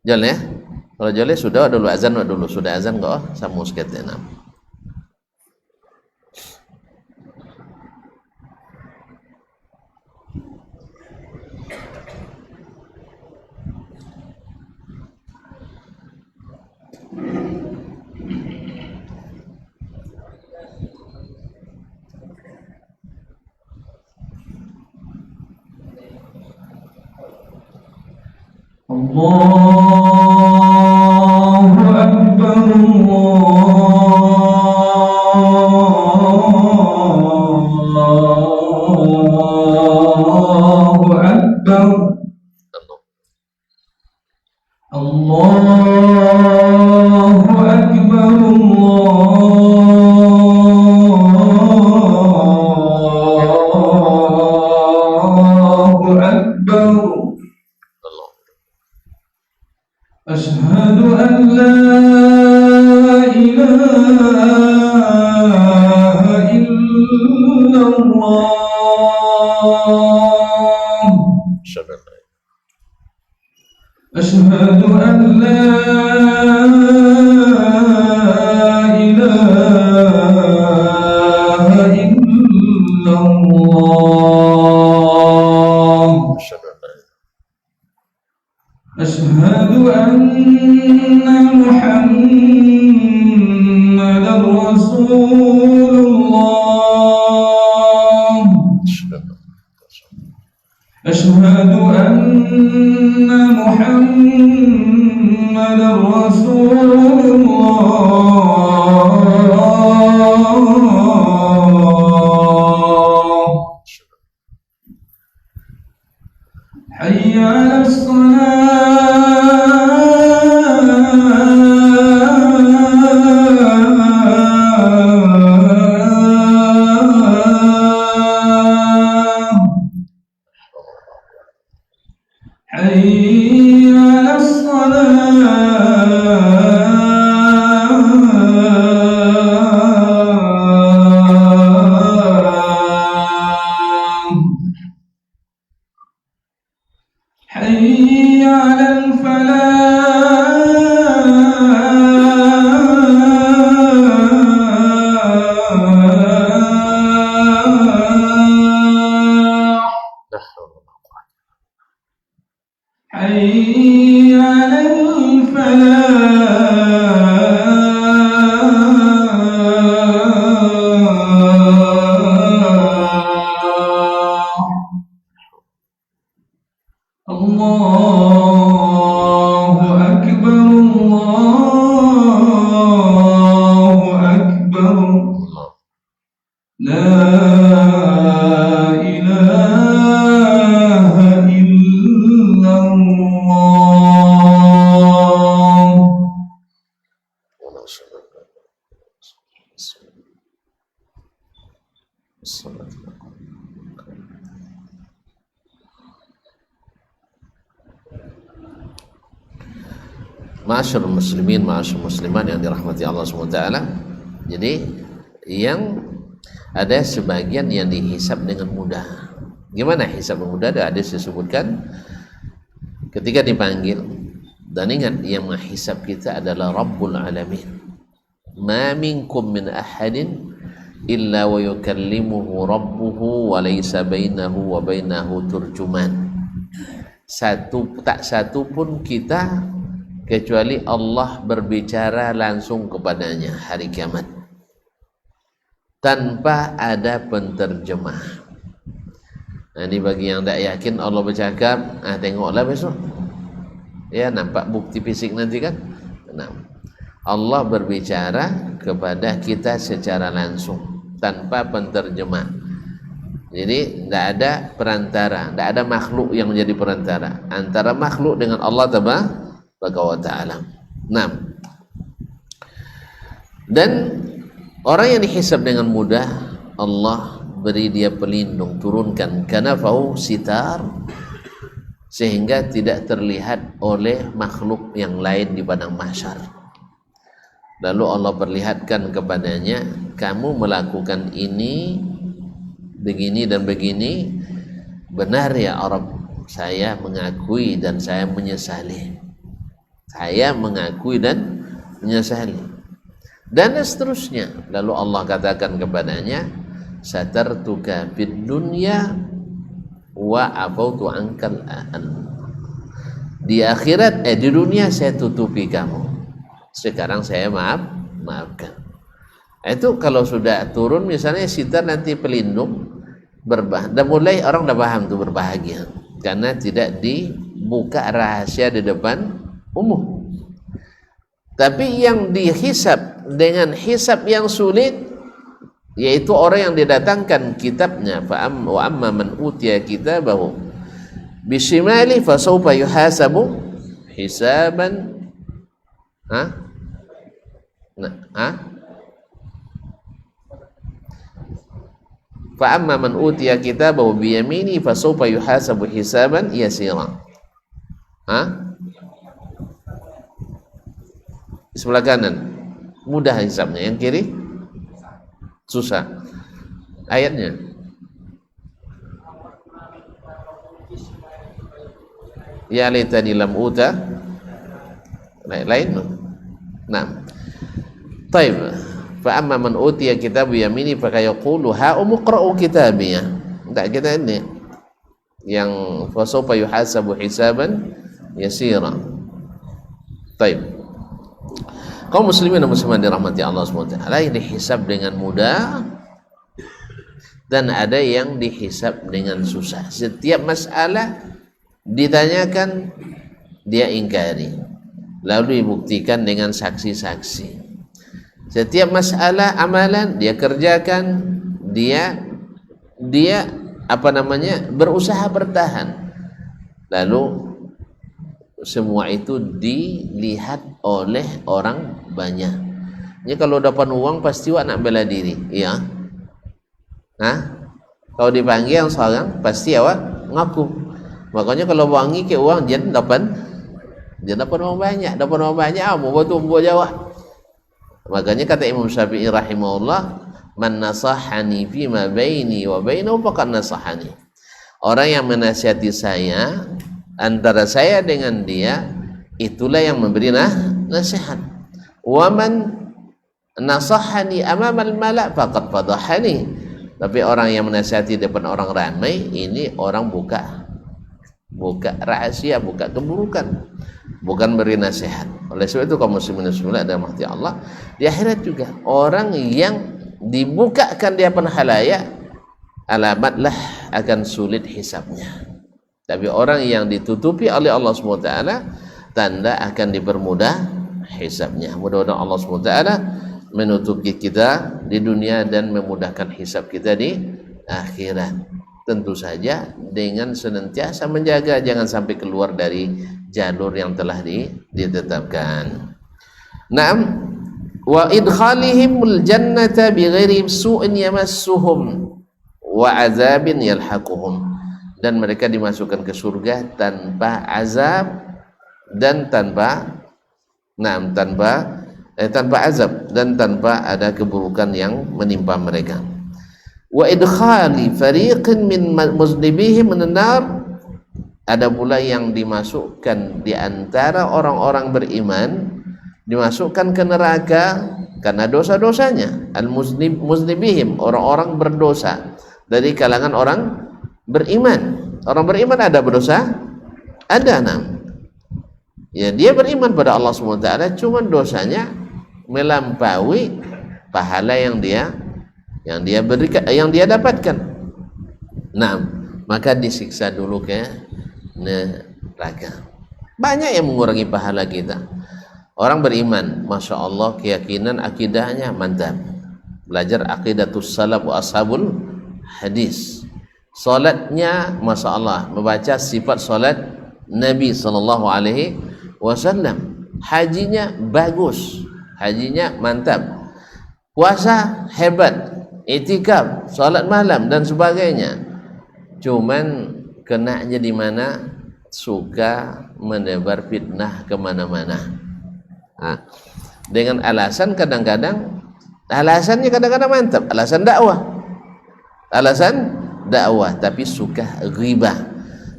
Jalan ya? Kalau jalan sudah dulu azan dulu, sudah azan kok sama seketnya. Ma'asyarul muslimin, ma'asyarul muslimat yang dirahmati Allah SWT. Jadi yang ada sebagian yang dihisab dengan mudah. Gimana hisab dengan mudah? Ada disebutkan ketika dipanggil, dan ingat yang menghisab kita adalah Rabbul Alamin. Ma minkum min ahadin illa wa yukallimuhu rabbuhu wa laysa bainahu wa bainahu turjuman. Tak satu pun kita kecuali Allah berbicara langsung kepadanya hari kiamat tanpa ada penterjemah. Nah, ini bagi yang tak yakin Allah bercakap, tengoklah besok ya, nampak bukti fisik nanti kan. Nah, Allah berbicara kepada kita secara langsung tanpa penterjemah. Jadi tidak ada perantara, tidak ada makhluk yang menjadi perantara antara makhluk dengan Allah Ta'ala. Nah, dan orang yang dihisab dengan mudah, Allah beri dia pelindung, turunkan kanafahu sitar, sehingga tidak terlihat oleh makhluk yang lain di padang mahsyar. Lalu Allah perlihatkan kepadanya, kamu melakukan ini begini dan begini, benar ya Arab, saya mengakui dan saya menyesali. Saya mengakui dan menyesali, dan seterusnya. Lalu Allah katakan kepadanya, satartuka fid dunya wa afautu ankal an. Di akhirat, di dunia saya tutupi kamu, sekarang saya maafkan. Itu kalau sudah turun misalnya sitar nanti pelindung, dan mulai orang dah paham tuh berbahagia karena tidak buka rahasia di depan umum. Tapi yang dihisab dengan hisab yang sulit, yaitu orang yang didatangkan kitabnya, wa amma man utiya kitabahu bishimali fasawfa yuhasabu hisaban fa amma man utiya kitabahu biyamini fasawfa yuhasabu hisaban yasira. Sebelah kanan mudah hisabnya, yang kiri susah. Ayatnya ya laitani lam uta lain. Nah, taib. Fa amma man utiya kitabu yamini fa yaqulu ha umqra'u kitabiyah. Enggak, kita ini yang fa sawfa yuhasabu hisaban yasira. Taib. Kaum muslimin dan muslimat dirahmati Allah SWT, ini dihisab dengan mudah dan ada yang dihisab dengan susah. Setiap masalah ditanyakan, dia ingkari, lalu dibuktikan dengan saksi-saksi. Setiap masalah amalan dia kerjakan, dia berusaha bertahan, lalu semua itu dilihat oleh orang banyak. Ini kalau dapat uang pasti awak nak bela diri, ya. Kalau dipanggil seorang pasti awak ngaku. Makanya kalau wangi ke uang jangan dapat uang banyak, mau buat jawab. Makanya kata Imam Syafi'i rahimahullah, man nasahani fima baini wa bainahu faqad nasahani. Orang yang menasihati saya antara saya dengan dia, itulah yang memberi nasihat. Wa man nasahani amamal mala' faqad fadahani. Tapi orang yang menasihati depan orang ramai, ini orang buka rahasia, buka keburukan, bukan beri nasihat. Oleh sebab itu kaum muslimin muslimat dan rahmati Allah, di akhirat juga orang yang dibukakan di hadapan khalayak, alamatlah akan sulit hisabnya. Tapi orang yang ditutupi oleh Allah SWT, tanda akan dipermudah hisabnya. Mudah-mudahan Allah SWT menutupi kita di dunia dan memudahkan hisab kita di akhirat. Tentu saja dengan senantiasa menjaga jangan sampai keluar dari jalur yang telah ditetapkan. Naam, wa idkhalihimul jannata bighairi su'in yamassuhum wa azabin yalhaquhum. Dan mereka dimasukkan ke surga tanpa azab dan tanpa azab dan tanpa ada keburukan yang menimpa mereka. Wa idkhali fariqin min muznibihim minan nar, ada pula yang dimasukkan di antara orang-orang beriman, dimasukkan ke neraka karena dosa-dosanya. Al-muznibihim, orang-orang berdosa dari kalangan orang beriman. Orang beriman ada berdosa? Ada. Ya, dia beriman pada Allah SWT, cuma dosanya melampaui pahala yang dia berikan, yang dia dapatkan. Nah, maka disiksa dulu ke neraka. Banyak yang mengurangi pahala kita. Orang beriman, masya Allah, keyakinan akidahnya mantap. Belajar aqidatus salaf wa ashabul hadis. Salatnya masya Allah, membaca sifat salat Nabi sallallahu alaihi wasallam. Hajinya bagus, hajinya mantap. Puasa hebat, itikaf, salat malam dan sebagainya. Cuman kenanya di mana? Suka menebar fitnah kemana-mana. Dengan alasannya kadang-kadang mantap, alasan dakwah, tapi suka ghibah.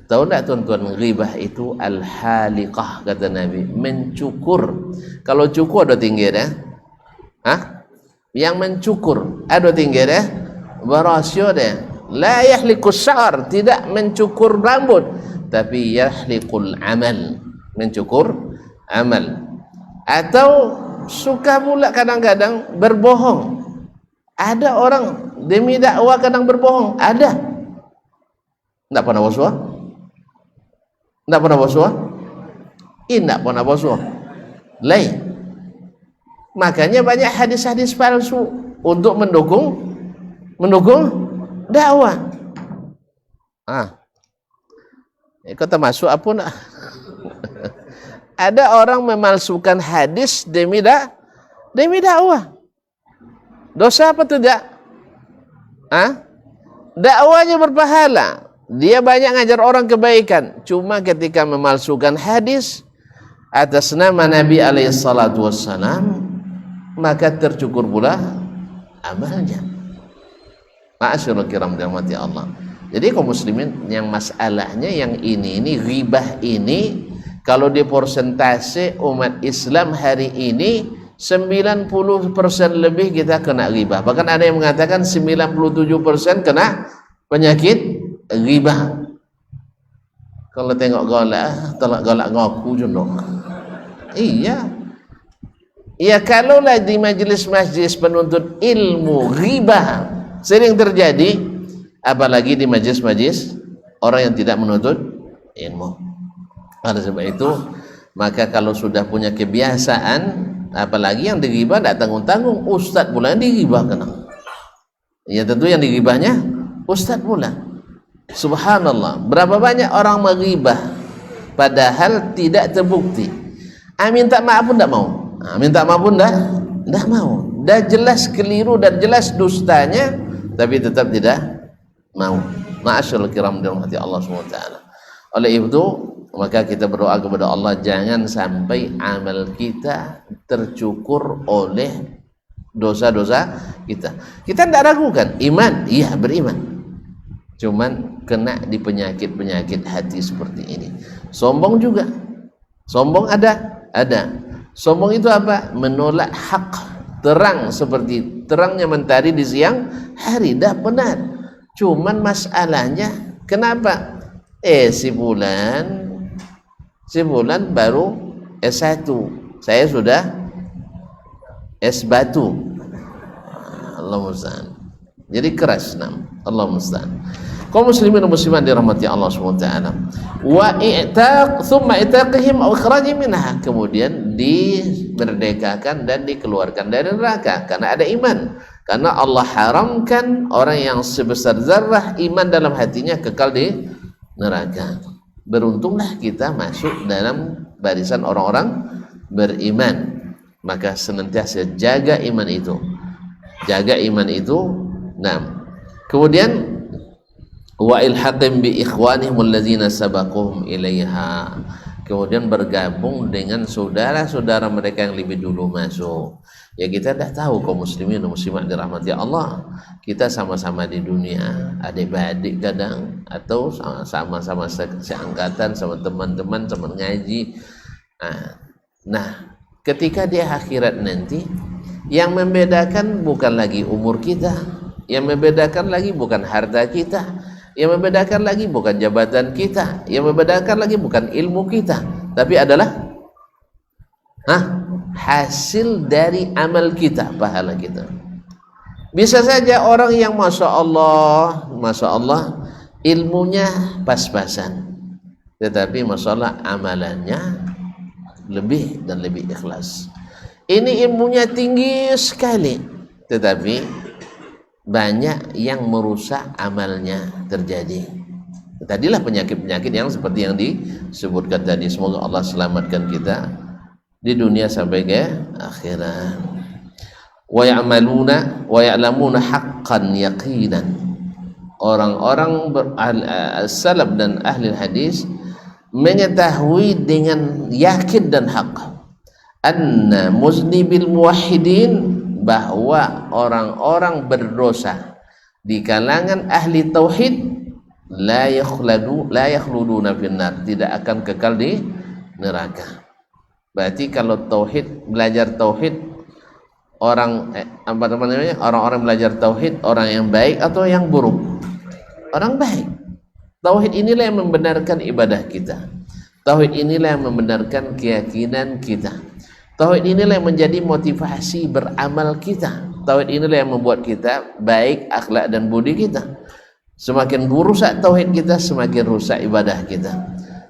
Tahu enggak tuan-tuan, ghibah itu al-haliqah, kata Nabi, mencukur. Kalau cukur ada tinggi dah. Yang mencukur ada tinggi dah, berasio dah. La yahliqus sya'ar, tidak mencukur rambut, tapi yahliqul amal, mencukur amal. Atau suka pula kadang-kadang berbohong. Ada orang demi dakwah kadang berbohong, ada. Enggak pernah waswa? Tidak pernah basuh? Tidak pernah basuh. Lain. Makanya banyak hadis-hadis palsu untuk mendukung dakwah. Kata masuk apa nak? Ada orang memalsukan hadis demi dakwah. Dosa apa tidak? Dakwanya berpahala. Dia banyak ngajar orang kebaikan. Cuma ketika memalsukan hadis atas nama Nabi alaihi salatu wassalam, maka tercukur pula amalnya. Ma'asyiral kiram dirahmati Allah. Jadi kaum muslimin, yang masalahnya yang ini ghibah ini, kalau di persentase umat Islam hari ini 90% lebih kita kena ghibah. Bahkan ada yang mengatakan 97% kena penyakit ghibah. Kalau tengok galak, tolak galak ngaku jono. Iya. Ya, kalaulah di majlis-majlis penuntut ilmu ghibah sering terjadi, apalagi di majlis-majlis orang yang tidak menuntut ilmu. Oleh sebab itu, maka kalau sudah punya kebiasaan, apalagi yang dighibah tidak tanggung-tanggung, ustaz pula yang dighibah kena. Ya tentu yang dighibahnya ustaz pula. Subhanallah, berapa banyak orang menghibah padahal tidak terbukti. Minta maaf pun tidak mau. Minta maaf pun tidak mau. Dah jelas keliru dan jelas dustanya, tapi tetap tidak mau. Ma'asyiral kiram dirahmati Allah SWT. Oleh itu, maka kita berdoa kepada Allah, jangan sampai amal kita tercukur oleh dosa-dosa kita. Kita tidak ragukan iman, iya beriman, cuman kena di penyakit-penyakit hati seperti ini. Sombong juga, sombong ada. Sombong itu apa? Menolak hak terang seperti terangnya mentari di siang hari. Dah benar, cuman masalahnya kenapa? Si bulan baru S1, saya sudah S batu. Allah musta'an. Jadi keras Allah musta'an. Kaum muslimin dan muslimat dirahmati Allah SWT. Wa i'taq thumma i'taqihim aw ikhrajihim minha, kemudian dimerdekakan dan dikeluarkan dari neraka karena ada iman. Karena Allah haramkan orang yang sebesar zarrah iman dalam hatinya kekal di neraka. Beruntunglah kita masuk dalam barisan orang-orang beriman. Maka senantiasa jaga iman itu. Jaga iman itu. Kemudian wa ilhaqim bi ikhwanihim alladzina sabaquhum ilaiha, kemudian bergabung dengan saudara-saudara mereka yang lebih dulu masuk. Ya, kita dah tahu kaum muslimin dan muslimat dirahmati Allah, kita sama-sama di dunia, adik-adik kadang, atau sama-sama seangkatan, sama teman-teman, teman ngaji. Ketika di akhirat nanti, yang membedakan bukan lagi umur kita, yang membedakan lagi bukan harta kita, yang membedakan lagi bukan jabatan kita, yang membedakan lagi bukan ilmu kita, tapi adalah hasil dari amal kita, pahala kita. Bisa saja orang yang Masya Allah ilmunya pas-pasan, tetapi Masya Allah amalannya lebih dan lebih ikhlas. Ini ilmunya tinggi sekali, tetapi banyak yang merusak amalnya terjadi. Tadilah penyakit-penyakit yang seperti yang disebutkan tadi. Semoga Allah selamatkan kita di dunia sampai ke akhirat. Wa ya'lamuna haqqan yaqinan. Orang-orang salaf dan ahli hadis mengetahui dengan yakin dan hak anna muznibil muwahhidin, bahwa orang-orang berdosa di kalangan ahli tauhid la yakhluduna finnar, tidak akan kekal di neraka. Berarti kalau tauhid, belajar tauhid, orang-orang belajar tauhid, orang yang baik atau yang buruk? Orang baik. Tauhid inilah yang membenarkan ibadah kita. Tauhid inilah yang membenarkan keyakinan kita. Tauhid inilah yang menjadi motivasi beramal kita. Tauhid inilah yang membuat kita baik akhlak dan budi kita. Semakin rusak tauhid kita, semakin rusak ibadah kita.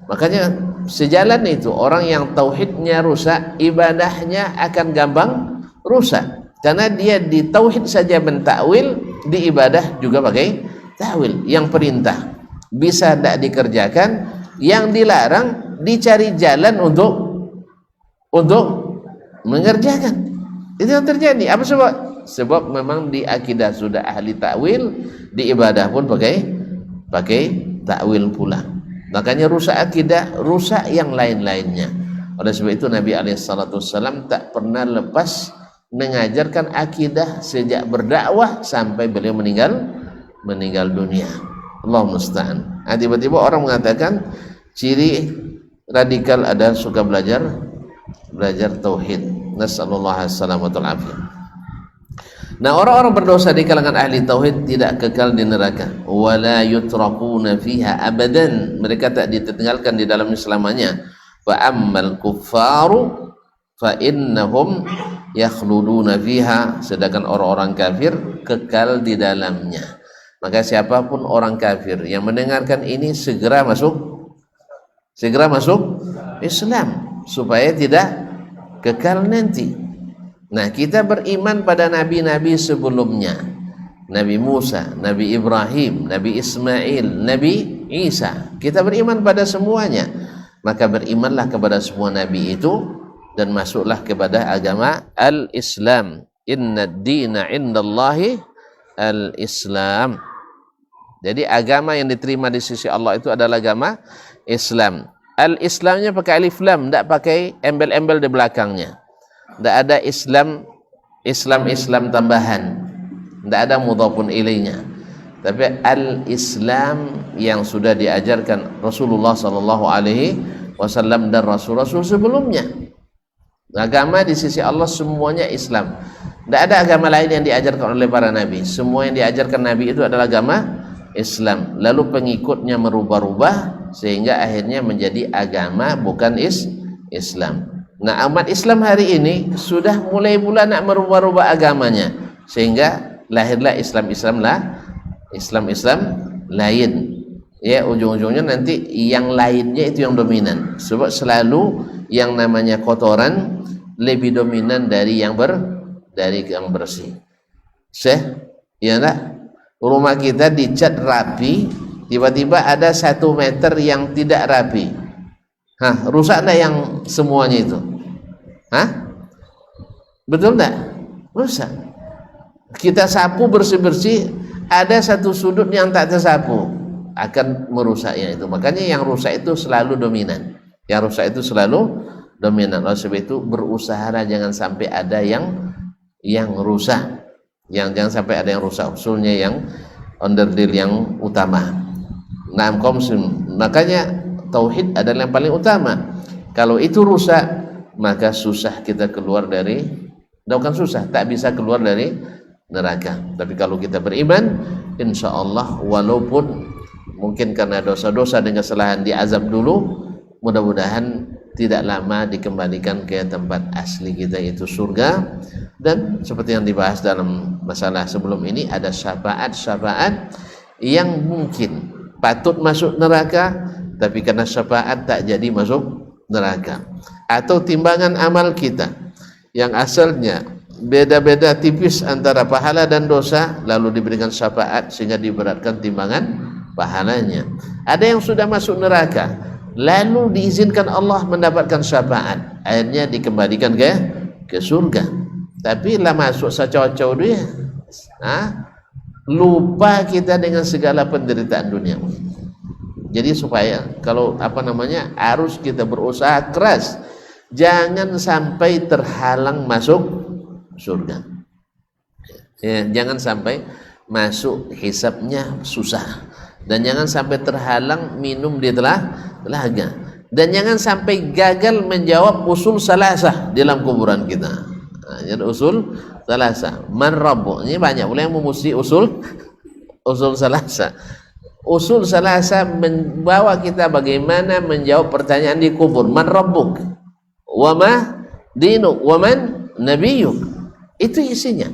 Makanya sejalan itu orang yang tauhidnya rusak, ibadahnya akan gampang rusak. Karena dia di tauhid saja mentakwil, di ibadah juga pakai takwil. Yang perintah bisa tidak dikerjakan, yang dilarang dicari jalan untuk mengerjakan. Itu yang terjadi. Apa sebab? Sebab memang di akidah sudah ahli takwil, di ibadah pun pakai takwil pula. Makanya rusak akidah, rusak yang lain-lainnya. Oleh sebab itu Nabi SAW tak pernah lepas mengajarkan akidah sejak berdakwah sampai beliau meninggal dunia. Allah musta'an. Tiba-tiba orang mengatakan ciri radikal ada suka belajar tauhid. Nasallallahu alaihi wasallam. Nah, orang-orang berdosa di kalangan ahli tauhid tidak kekal di neraka. Wala yutrakuna fiha abadan. Mereka tak ditinggalkan di dalam selamanya. Fa ammal kuffaru fa innahum yakhluduna fiha. Sedangkan orang-orang kafir kekal di dalamnya. Maka siapapun orang kafir yang mendengarkan ini segera masuk Islam supaya tidak kekal nanti. Nah, kita beriman pada nabi-nabi sebelumnya. Nabi Musa, Nabi Ibrahim, Nabi Ismail, Nabi Isa. Kita beriman pada semuanya. Maka berimanlah kepada semua nabi itu dan masuklah kepada agama al-Islam. Inna ad-dina indallahi al-Islam. Jadi agama yang diterima di sisi Allah itu adalah agama Islam. Al-Islamnya pakai alif lam, tidak pakai embel-embel di belakangnya. Tidak ada Islam tambahan, tidak ada mudhafun ilainya. Tapi al-Islam yang sudah diajarkan Rasulullah SAW dan Rasul-Rasul sebelumnya. Agama di sisi Allah semuanya Islam. Tidak ada agama lain yang diajarkan oleh para nabi. Semua yang diajarkan nabi itu adalah agama Islam. Lalu pengikutnya merubah-rubah sehingga akhirnya menjadi agama bukan Islam. Nah, umat Islam hari ini sudah mulai pula nak merubah-rubah agamanya sehingga lahirlah Islam lain. Ya, ujung-ujungnya nanti yang lainnya itu yang dominan. Sebab selalu yang namanya kotoran lebih dominan dari yang bersih. Ya enggak? Rumah kita dicat rapi, tiba-tiba ada 1 meter yang tidak rapi. Rusak enggak yang semuanya itu? Betul enggak? Rusak. Kita sapu bersih-bersih, ada 1 sudut yang tak tersapu, akan merusaknya itu. Makanya yang rusak itu selalu dominan. Oleh sebab itu berusaha jangan sampai ada yang rusak. Jangan sampai ada yang rusak. Usulnya yang onderdil yang utama. Nah, makanya tauhid adalah yang paling utama. Kalau itu rusak, maka susah kita keluar dari, bukan susah, tak bisa keluar dari neraka. Tapi kalau kita beriman, insya Allah walaupun mungkin karena dosa-dosa dan kesalahan diazab dulu, mudah-mudahan tidak lama dikembalikan ke tempat asli kita, yaitu surga. Dan seperti yang dibahas dalam masalah sebelum ini, ada syafaat-syafaat yang mungkin patut masuk neraka, tapi karena syafaat tak jadi masuk neraka. Atau timbangan amal kita yang asalnya beda-beda tipis antara pahala dan dosa, lalu diberikan syafaat sehingga diberatkan timbangan pahalanya. Ada yang sudah masuk neraka, lalu diizinkan Allah mendapatkan syafaat, akhirnya dikembalikan ke surga. Tapi lah masuk secocok dia, lupa kita dengan segala penderitaan dunia. Jadi supaya kalau harus kita berusaha keras, jangan sampai terhalang masuk surga. Ya, jangan sampai masuk hisabnya susah, dan jangan sampai terhalang minum di telaga, dan jangan sampai gagal menjawab usul salasah di dalam kuburan kita. Jadi usul salasah, man rabbu, ini banyak pula yang memuji usul salasah. Usul salasah membawa kita bagaimana menjawab pertanyaan di kubur. Man rabbuk, wa ma dinuk, wa man nabiyyuk. Itu isinya.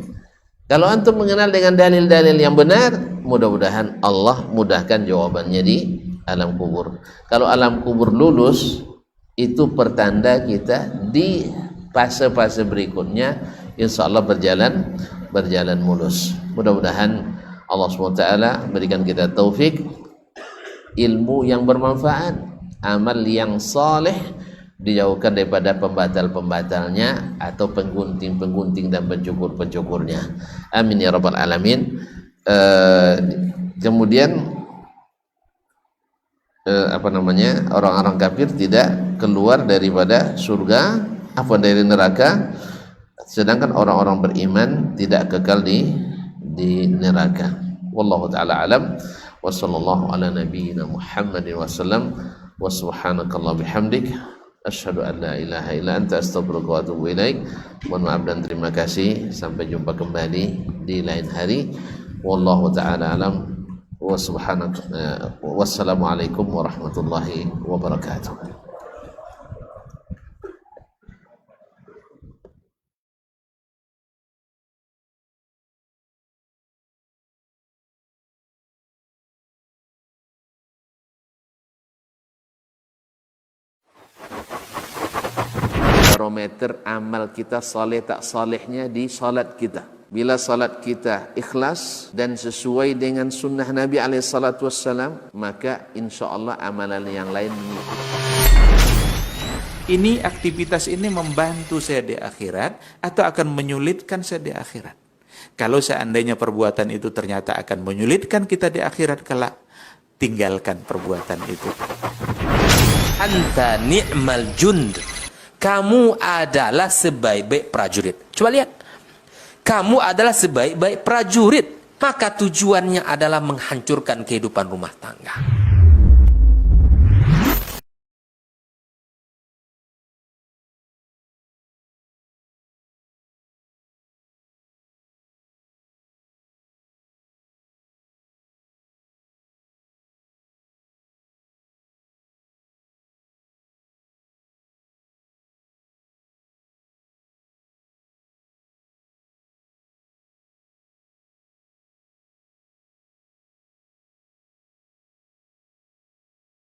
Kalau antum mengenal dengan dalil-dalil yang benar, mudah-mudahan Allah mudahkan jawabannya di alam kubur. Kalau alam kubur lulus, itu pertanda kita di fase-fase berikutnya insya Allah berjalan mulus. Mudah-mudahan Allah SWT berikan kita taufik, ilmu yang bermanfaat, amal yang saleh, dijauhkan daripada pembatal-pembatalnya atau penggunting-penggunting dan pencukur-pencukurnya. Amin ya rabbal alamin. Kemudian orang-orang kafir tidak keluar daripada surga, dari neraka, sedangkan orang-orang beriman tidak kekal di neraka. Wallahu taala alam. Wa sallallahu ala nabiyyina Muhammadin wasallam. Wa subhanakallah bihamdik asyhadu an la ilaha illa anta astaghfiruka wa atubu ilaik. Mohon maaf dan terima kasih. Sampai jumpa kembali di lain hari. Wallahu taala alam. Wa subhanaka wassalamualaikum warahmatullahi wabarakatuh. Barometer amal kita saleh tak salehnya di salat kita. Bila salat kita ikhlas dan sesuai dengan sunnah Nabi SAW, maka insya Allah amalan yang lain mengikuti. Ini aktivitas ini membantu saya di akhirat atau akan menyulitkan saya di akhirat? Kalau seandainya perbuatan itu ternyata akan menyulitkan kita di akhirat kelak, tinggalkan perbuatan itu. Anta ni'mal jund. Kamu adalah sebaik-baik prajurit. Coba lihat. Kamu adalah sebaik-baik prajurit. Maka tujuannya adalah menghancurkan kehidupan rumah tangga.